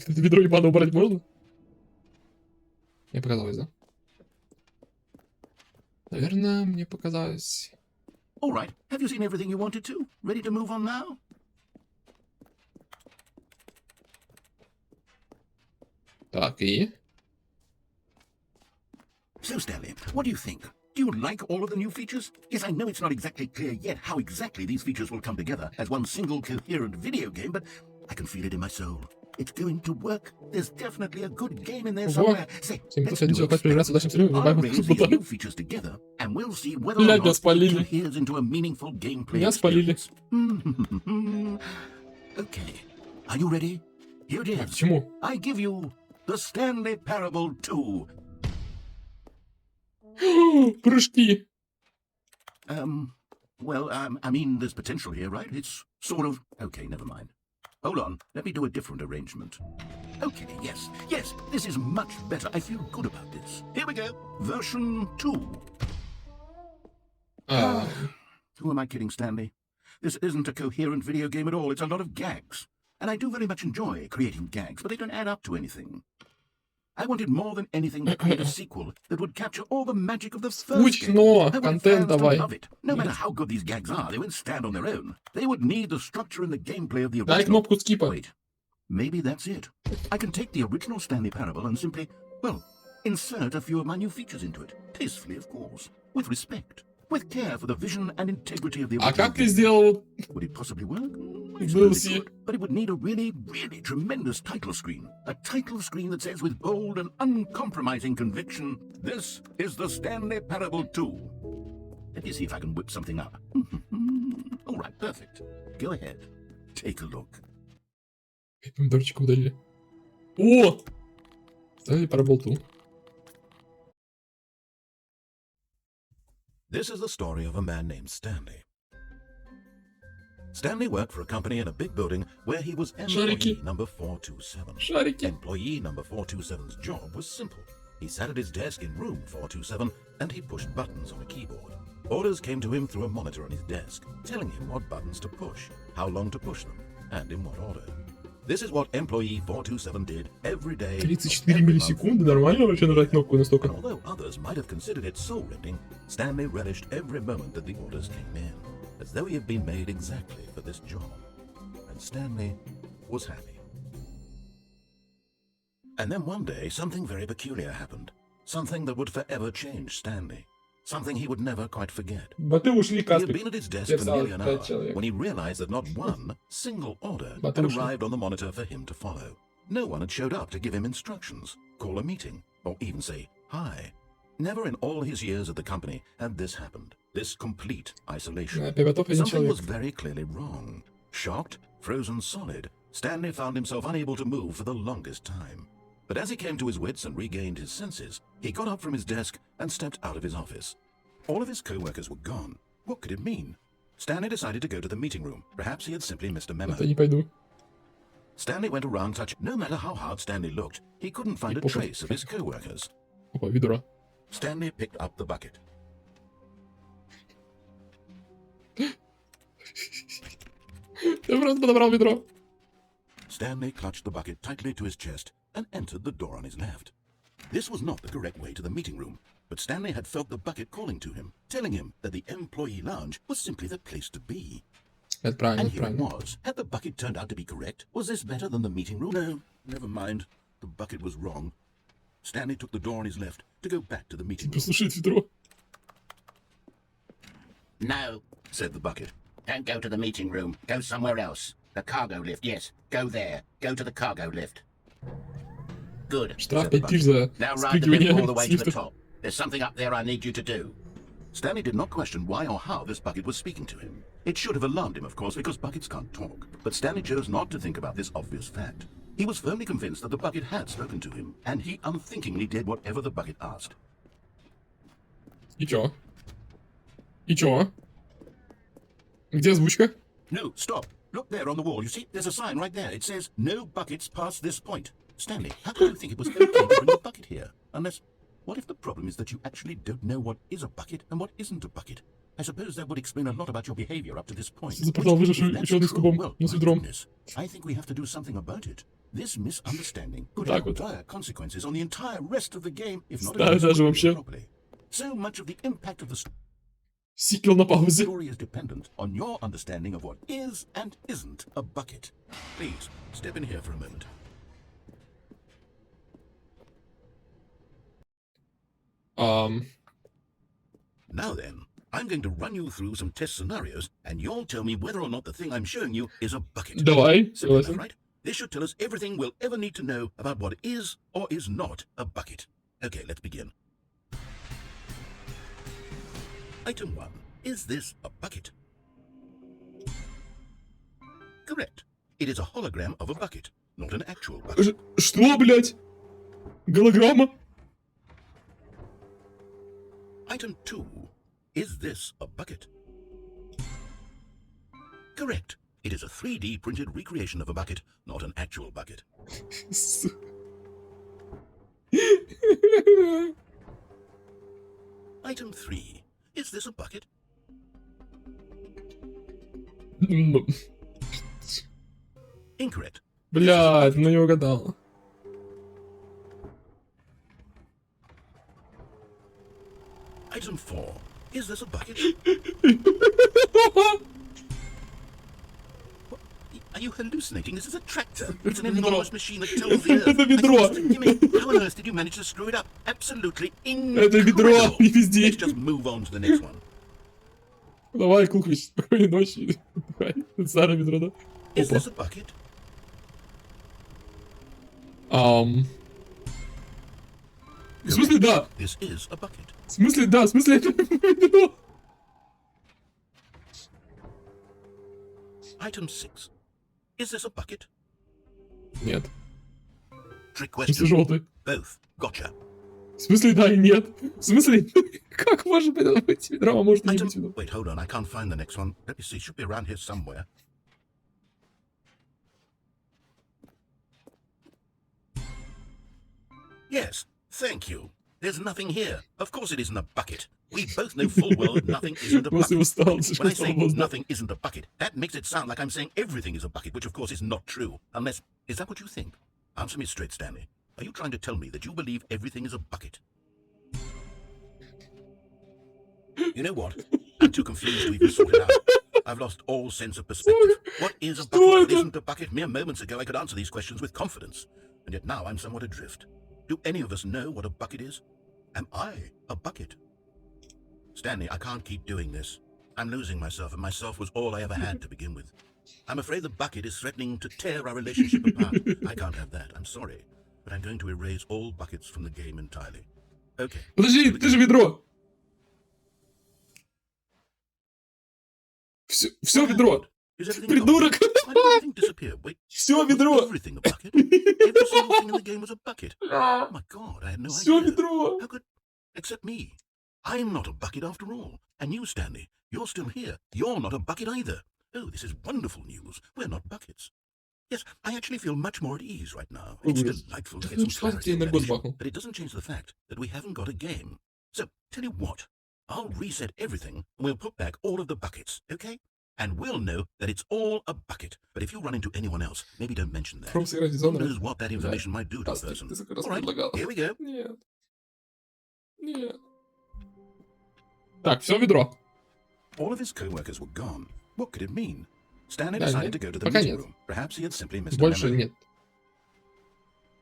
B: Это ведро ебаное убрать можно? Мне показалось, да? Наверное, мне показалось.
A: All right. Have you seen everything you wanted to? Ready to move on now?
B: Так, и...
A: So, Stanley, what do you think? Do you like all of the new features? Yes, I know it's not exactly clear yet how exactly these features will come together as one single coherent video game, but I can feel it in my soul. It's going to work. There's definitely a good game in there somewhere. Say, let's do it. I'll raise these new features together, and we'll see whether or not it coheres into a meaningful gameplay experience. Okay, are you ready? Here it is. I give you the Stanley Parable 2.
B: Прыжки.
A: Well, I mean, there's potential here, right? It's sort of... Okay, never mind. Hold on, let me do a different arrangement. Okay, yes, this is much better. I feel good about this. Here we go. Version 2. Who am I kidding, Stanley? This isn't a coherent video game at all. It's a lot of gags. And I do very much enjoy creating gags, but they don't add up to anything. I wanted more than anything to create a sequel that would capture all the magic of the first game. I wanted fans to love it. No matter how good these gags are, they won't stand on their own. They would need the structure and the gameplay of the original. Wait, maybe that's it. I can take the original Stanley Parable and simply, well, insert a few of my new features into it. Tastefully, of course. With respect. With care for the vision and integrity of the original.
B: А как ты сделал?
A: Would it possibly work? I suppose it could, but it would need a really, really tremendous title screen. A title screen that says with bold and uncompromising conviction, "This is the Stanley Parable 2." Let me see if I can whip something up. All right, perfect. Go ahead. Take a look.
B: Помидорчика удалили. О! Stanley Parable 2.
A: This is the story of a man named Stanley. Stanley worked for a company in a big building where he was employee number 427. Employee number 427's job was simple. He sat at his desk in room 427 and he pushed buttons on a keyboard. Orders came to him through a monitor on his desk, telling him what buttons to push, how long to push them, and in what order. This is what employee 427 did every day.
B: 34 миллисекунды, нормально вообще нажать кнопку настолько?
A: And although others might have considered it soul-rending, Stanley relished every moment that the orders came in, as though he had been made exactly for this job. And Stanley was happy. And then one day, something very peculiar happened. Something that would forever change Stanley. Something he would never quite forget. He had been at his desk for nearly an hour when he realized that not one single order had arrived on the monitor for him to follow. No one had showed up to give him instructions, call a meeting, or even say hi. Never in all his years at the company had this happened. This complete isolation. Something was very clearly wrong. Shocked, frozen solid, Stanley found himself unable to move for the longest time. But as he came to his wits and regained his senses, he got up from his desk and stepped out of his office. All of his co-workers were gone. What could it mean? Stanley decided to go to the meeting room. Perhaps he had simply missed a memo. Stanley went around touching. No matter how hard Stanley looked, he couldn't find a trace of his co-workers. Stanley picked up the bucket. Stanley clutched the bucket tightly to his chest and entered the door on his left. This was not the correct way to the meeting room, but Stanley had felt the bucket calling to him, telling him that the employee lounge was simply the place to be. And here it was. Had the bucket turned out to be correct? Was this better than the meeting room? No, never mind. The bucket was wrong. Stanley took the door on his left to go back to the meeting room.
H: No, said the bucket. Don't go to the meeting room. Go somewhere else. The cargo lift, yes. Go there. Go to the cargo lift. Good.
B: Штраф 5 тысяч за
H: now ride the lift all the way to the top. There's something up there I need you to do.
A: Stanley did not question why or how this bucket was speaking to him. It should have alarmed him, of course, because buckets can't talk. But Stanley chose not to think about this obvious fact. He was firmly convinced that the bucket had spoken to him, and he unthinkingly did whatever the bucket asked.
B: И чё? И чё? Где озвучка?
A: No, stop. Look there on the wall. You see, there's a sign right there. It says, no buckets past this point. Stanley, how could you think it was okay to bring a bucket here? Unless, what if the problem is that you actually don't know what is a bucket and what isn't a bucket? I suppose that would explain a lot about your behavior up to this point. Well, I think we have to do something about it. This misunderstanding could have dire consequences on the entire rest of the game if not addressed properly. So much of the impact of the story is dependent on your understanding of what is and isn't a bucket. Please, step in here for a moment. Now then, I'm going to run you through some test scenarios, and you'll tell me whether or not the thing I'm showing you is a bucket.
B: Давай,
A: soгласен. Right? This should tell us everything we'll ever need to know about what is or is not a bucket. Okay, let's begin. Item 1. Is this a bucket? Correct. It is a hologram of a bucket, not an actual bucket.
B: Что, блядь? Голограмма?
A: Item 2. Is this a bucket? Correct. It is a 3D printed recreation of a bucket, not an actual bucket. Item 3. Is this a bucket? Incorrect.
B: Блядь, ну не угадал.
A: Item 4. Is this a bucket? Are you hallucinating? This is a tractor. It's an enormous machine that tills the earth.
B: Это ведро.
A: How on earth did you manage to screw it up? Absolutely incredible.
B: Это ведро, не пизди.
A: Let's just move on to the next one.
B: Давай, Куклыч, спокойной ночи. Давай, старое ведро, да?
A: Is this a bucket?
B: В смысле, да?
A: This is a bucket.
B: В смысле, да, в смысле, это ведро.
A: Item 6. Is this a bucket?
B: Нет.
A: Trick
B: В смысле,
A: question.
B: желтый.
A: Both. Gotcha.
B: В смысле, да и нет. В смысле, как может быть ведро, а может и не быть ведро?
A: Wait, hold on. I can't find the next one. Let me see. It should be around here somewhere. Yes. Thank you.
H: There's nothing here. Of course it isn't a bucket. We both know full well that nothing isn't a
B: Просто
H: bucket.
B: устал,
H: When I
B: слишком
H: say
B: устал.
H: nothing isn't a bucket, that makes it sound like I'm saying everything is a bucket, which of course is not true. Unless, is that what you think? Answer me straight, Stanley. Are you trying to tell me that you believe everything is a bucket? You know what? I'm too confused to even sort it out. I've lost all sense of perspective. What is a bucket? What isn't a bucket? Mere moments ago I could answer these questions with confidence. And yet now I'm somewhat adrift. Do any of us know what a bucket is? Am I a bucket? Stanley, I can't keep doing this. I'm losing myself, and myself was all I ever had to begin with. I'm afraid the bucket is threatening to tear our relationship apart. I can't have that. I'm sorry. But I'm going to erase all buckets from the game entirely. Okay.
B: Подожди, ты же ведро. Все ведро. Придурок. Все ведро.
H: Everything a bucket. Every single thing in the game was a bucket. Oh my God, I had no
B: Все
H: idea.
B: ведро.
H: How could... Except me. I'm not a bucket after all. And you, Stanley, you're still here. You're not a bucket either. Oh, this is wonderful news. We're not buckets. Yes, I actually feel much more at ease right now. It's delightful to get some clarity on that issue, but it doesn't change the fact that we haven't got a game. So, tell you what, I'll reset everything and we'll put back all of the buckets, okay? And we'll know that it's all a bucket. But if you run into anyone else, maybe don't mention that. Who knows what that information might do to a person. All right, here we go.
B: Нет. Нет. Так, все ведро.
H: All of his co-workers were gone. What could it mean? Stanley decided to go to the
B: Пока
H: meeting
B: нет.
H: room. Perhaps he had simply missed a
B: Больше
H: memory.
B: нет.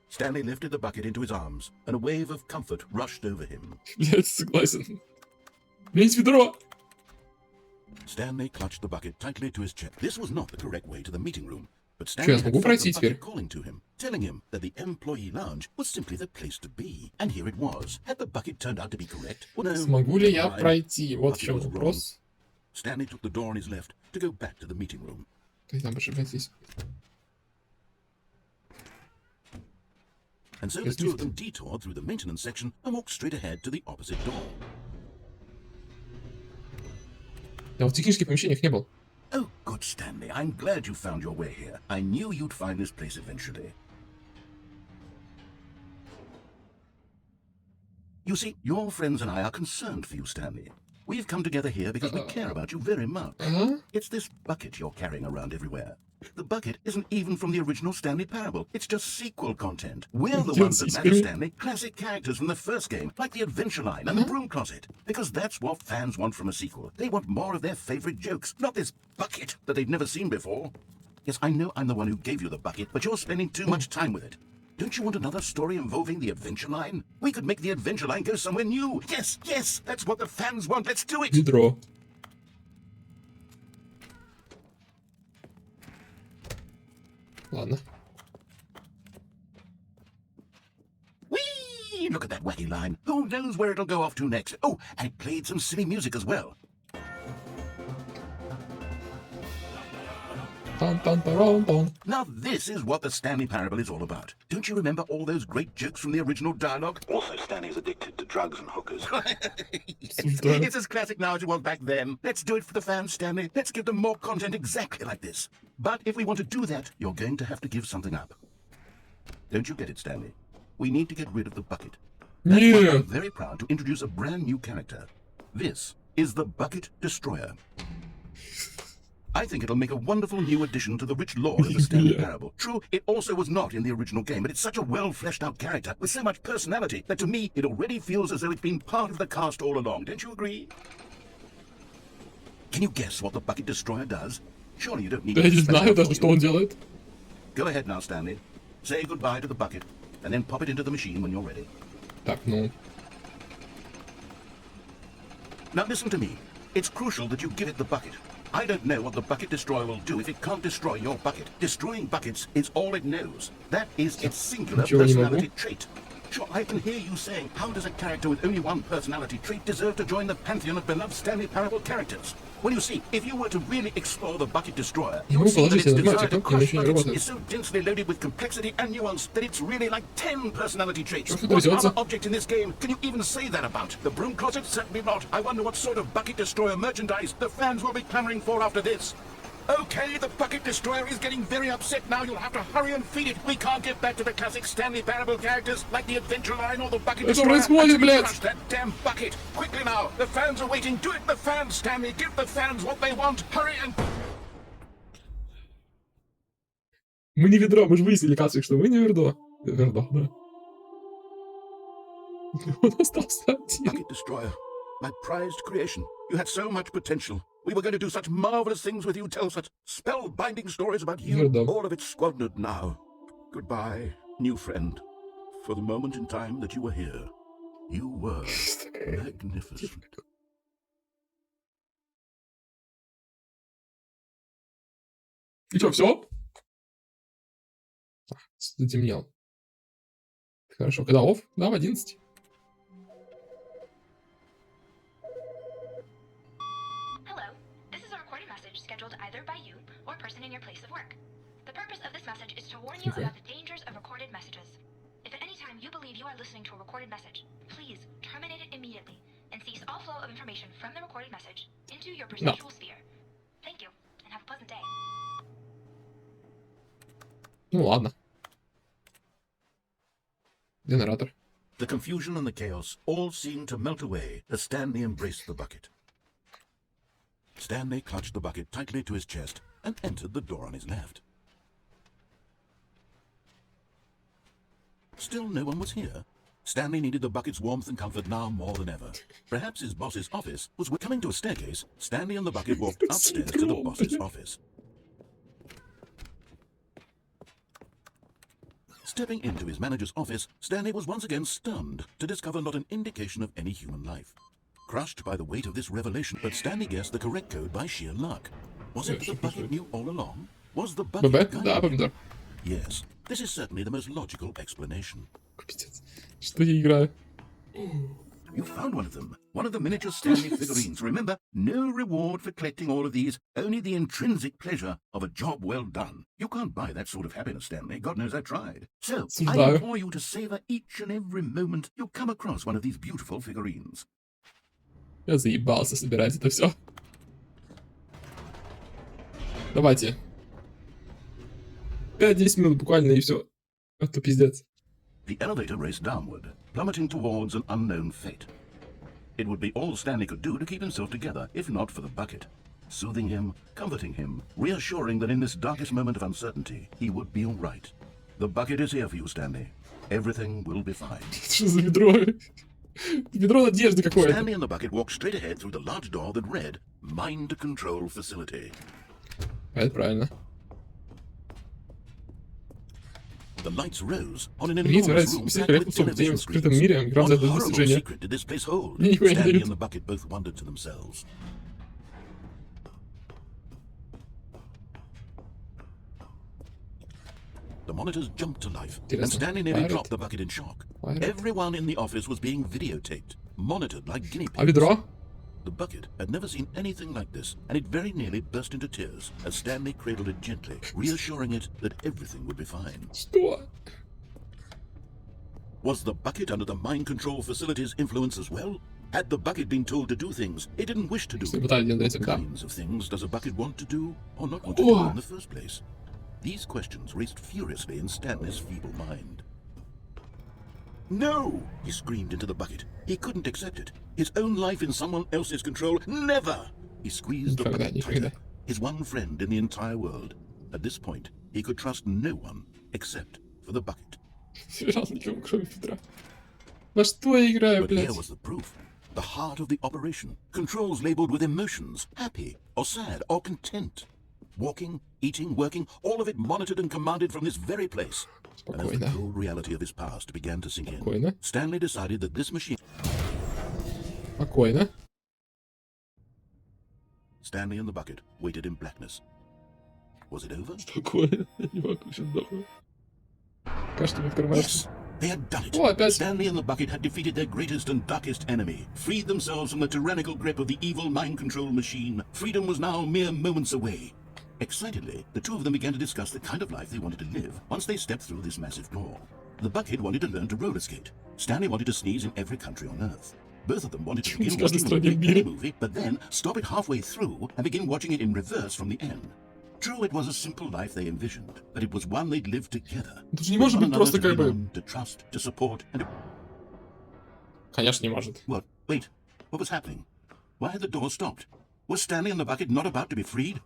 H: Stanley lifted the bucket into his arms, and a wave of comfort rushed over him.
B: Блять, согласен. У меня есть ведро.
H: Stanley clutched the bucket tightly to his chest. This was not the correct way to the meeting room, but
B: Чё,
H: Stanley
B: я
H: had
B: смогу
H: felt
B: пройти
H: the
B: теперь?
H: bucket calling to him, telling him that the employee lounge was simply the place to be. And here it was. Had the bucket turned out to be correct? Well, no.
B: Смогу ли я
H: Fine.
B: пройти? Вот в
H: Bucket
B: чем
H: was wrong.
B: вопрос.
H: Stanley took the door on his left to go back to the meeting room.
B: Ты там пошибать здесь.
H: And so the two of them detoured through the maintenance section and walked straight ahead to the opposite door.
B: Я в технических помещениях не был.
H: Oh, good, Stanley. I'm glad you found your way here. I knew you'd find this place eventually. You see, your friends and I are concerned for you, Stanley. We've come together here because we care about you very much. It's this bucket you're carrying around everywhere. The bucket isn't even from the original Stanley Parable. It's just sequel content. We're the ones that matter, Stanley. Classic characters from the first game, like the Adventure Line and the Broom Closet. Because that's what fans want from a sequel. They want more of their favorite jokes, not this bucket that they've never seen before. Yes, I know I'm the one who gave you the bucket, but you're spending too much time with it. Don't you want another story involving the Adventure Line? We could make the Adventure Line go somewhere new. Yes, yes, that's what the fans want. Let's do it.
B: Ведро. Ладно.
H: Whee! Look at that wacky line. Who knows where it'll go off to next? Oh, I played some silly music as well.
B: Dun, dun, dun, dun.
H: Now this is what the Stanley Parable is all about. Don't you remember all those great jokes from the original dialogue? Also, Stanley's addicted to drugs and hookers. It's as classic now as it was back then. Let's do it for the fans, Stanley. Let's give them more content exactly like this. But if we want to do that, you're going to have to give something up. Don't you get it, Stanley? We need to get rid of the bucket. That's why I'm very proud to introduce a brand new character. This is the Bucket Destroyer. I think it'll make a wonderful new addition to the rich lore of the Stanley Parable. True, it also was not in the original game, but it's such a well-fleshed-out character with so much personality that to me, it already feels as though it's been part of the cast all along. Don't you agree? Can you guess what the Bucket Destroyer does? Surely you don't need
B: Да я
H: to
B: не
H: spell it
B: знаю
H: out
B: даже,
H: for
B: что
H: you.
B: он делает.
H: Go ahead now, Stanley. Say goodbye to the bucket, and then pop it into the machine when you're ready.
B: Так, ну.
H: Now listen to me. It's crucial that you give it the bucket. I don't know what the Bucket Destroyer will do if it can't destroy your bucket. Destroying buckets is all it knows. That is its singular
B: Ничего не
H: personality
B: могу.
H: trait. Sure, I can hear you saying, how does a character with only one personality trait deserve to join the pantheon of beloved Stanley Parable characters? Well, you see, if you were to really explore the Bucket Destroyer, you would see that its desire to crush buckets is so densely loaded with complexity and nuance that it's really like 10 personality traits. What other object in this game can you even say that about? The Broom Closet? Certainly not. I wonder what sort of Bucket Destroyer merchandise the fans will be clamoring for after this. Okay, the bucket destroyer is getting very upset now. You'll have to hurry and feed it. We can't get back to the classic Stanley Parable characters like the Adventure Line or the Bucket
B: Что
H: Destroyer.
B: происходит, блядь?
H: Crush that damn bucket. Quickly now. The fans are waiting. Do it, the fans, Stanley. Give the fans what they want. Hurry and...
B: Мы не ведро, мы же выяснили, Кацик, что мы не ведро. Ведро, да. Он остался один.
H: Bucket Destroyer, my prized creation. You had so much potential. We were going to do such marvelous things with you, tell such spellbinding stories about you. All of it squandered now. Goodbye, new friend. For the moment in time that you were here, you were magnificent.
B: И что, все? Затемнел. Хорошо, когда офф? Да, в 11.
I: Either by you or person in your place of work. The purpose of this message is to warn you about the dangers of recorded messages. If at any time you believe you are listening to a recorded message, please terminate it immediately and cease all flow of information from the recorded message into your perceptual sphere. Thank you, and have a pleasant day.
B: Ну ладно. Генератор.
H: The confusion and the chaos all seemed to melt away as Stanley embraced the bucket. Stanley clutched the bucket tightly to his chest and entered the door on his left. Still no one was here. Stanley needed the bucket's warmth and comfort now more than ever. Perhaps his boss's office was coming to a staircase. Stanley and the bucket walked upstairs to the boss's office. Stepping into his manager's office, Stanley was once again stunned to discover not an indication of any human life. Crushed by the weight of this revelation, but Stanley guessed the correct code by sheer luck. Was it that the bucket knew all along? Was the bucket guiding? Yes, this is certainly the most logical explanation.
B: Что я играю?
H: You found one of them. One of the miniature Stanley figurines. Remember, no reward for collecting all of these, only the intrinsic pleasure of a job well done. You can't buy that sort of happiness, Stanley. God knows I tried. So, I implore you to savor each and every moment you come across one of these beautiful figurines.
B: Я заебался собирать это все. Давайте. 5-10 минут буквально и все. А то пиздец.
H: The elevator raced downward, plummeting towards an unknown fate. It would be all Stanley could do to keep himself together, if not for the bucket. Soothing him, comforting him, reassuring that in this darkest moment of uncertainty, he would be all right. The bucket is here for you, Stanley. Everything will be fine.
B: Что за ведро? Ведро надежды какое-то.
H: Stanley and the bucket walked straight ahead through the large door that read, Mind Control Facility.
B: Это правильно.
H: The lights rose on an enormous room packed with television screens. What horrible secret did this place hold? Stanley and the bucket both wondered to themselves. The monitors jumped to life, and Stanley nearly dropped the bucket in shock. Everyone in the office was being videotaped, monitored like guinea pigs.
B: А ведро?
H: The bucket had never seen anything like this, and it very nearly burst into tears as Stanley cradled it gently, reassuring it that everything would be fine.
B: Что?
H: Was the bucket under the mind control facility's influence as well? Had the bucket been told to do things it didn't wish to do? What kinds of things does a bucket want to do or not want to do in the first place? These questions raced furiously in Stanley's feeble mind. No! He screamed into the bucket. He couldn't accept it. His own life in someone else's control. Never! He squeezed the bucket tighter. His one friend in the entire world. At this point, he could trust no one except for the bucket.
B: Во что я играю,
H: But
B: блядь?
H: here was the proof. The heart of the operation. Controls labeled with emotions. Happy, or sad, or content. Walking, eating, working, all of it monitored and commanded from this very place. And as the cold reality of his past began to sink in, Stanley decided that this machine...
B: Спокойно.
H: Stanley and the bucket waited in blackness. Was it over?
B: Спокойно. Я не могу сейчас сдохнуть. Кажется, не открывается.
H: Yes, they had done it.
B: О, опять.
H: Stanley and the bucket had defeated their greatest and darkest enemy, freed themselves from the tyrannical grip of the evil mind control machine. Freedom was now mere moments away. Excitedly, the two of them began to discuss the kind of life they wanted to live once they stepped through this massive door. The bucket wanted to learn to roller skate. Stanley wanted to sneeze in every country on Earth. Both of them wanted to begin watching a movie, but then stop it halfway through and begin watching it in reverse from the end. True, it was a simple life they envisioned, but it was one they'd lived together.
B: Это же не может быть просто как бы...
H: To trust, to support, and to...
B: Конечно, не может.
H: What? Wait. What was happening? Why had the door stopped? Was Stanley and the bucket not about to be freed?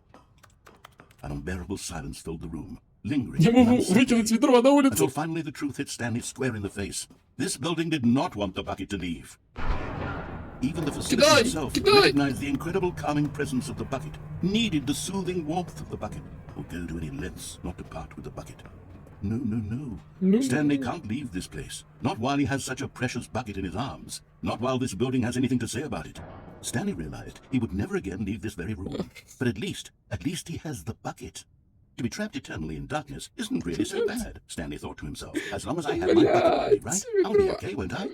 H: An unbearable silence filled the room, lingering until finally the truth hit Stanley square in the face. This building did not want the bucket to leave. Even the facility itself recognized the incredible calming presence of the bucket, needed the soothing warmth of the bucket, would go to any lengths not to part with the bucket. No. Stanley can't leave this place. Not while he has such a precious bucket in his arms. Not while this building has anything to say about it. Stanley realized he would never again leave this very room. But at least he has the bucket. To be trapped eternally in darkness isn't really so bad, Stanley thought to himself. As long as I have my bucket, right? I'll be okay, won't I?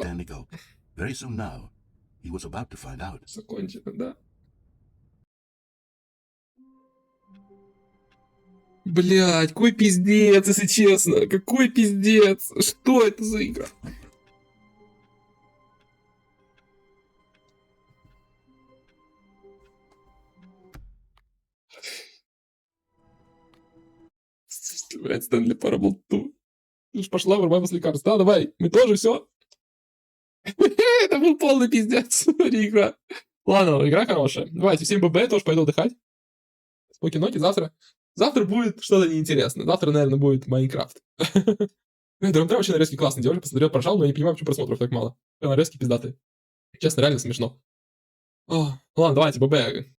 H: Stanley gulped. Very soon now, he was about to find out.
B: Закончено, да? Блядь, какой пиздец, если честно. Какой пиздец. Что это за игра? Блядь, Stanley Parable 2. Ты ж пошла, вырубай после лекарств. Да, давай, мы тоже, все. Это был полный пиздец. Игра. Ладно, игра хорошая. Давайте, всем ББ, тоже пойду отдыхать. Спокойной завтра. Завтра будет что-то неинтересное. Завтра, наверное, будет Майнкрафт. ДРМТ вообще нарезки классные. Я уже посмотрел, прожал, но я не понимаю, почему просмотров так мало. Нарезки пиздатые. Честно, реально смешно. Ладно, давайте, ББ.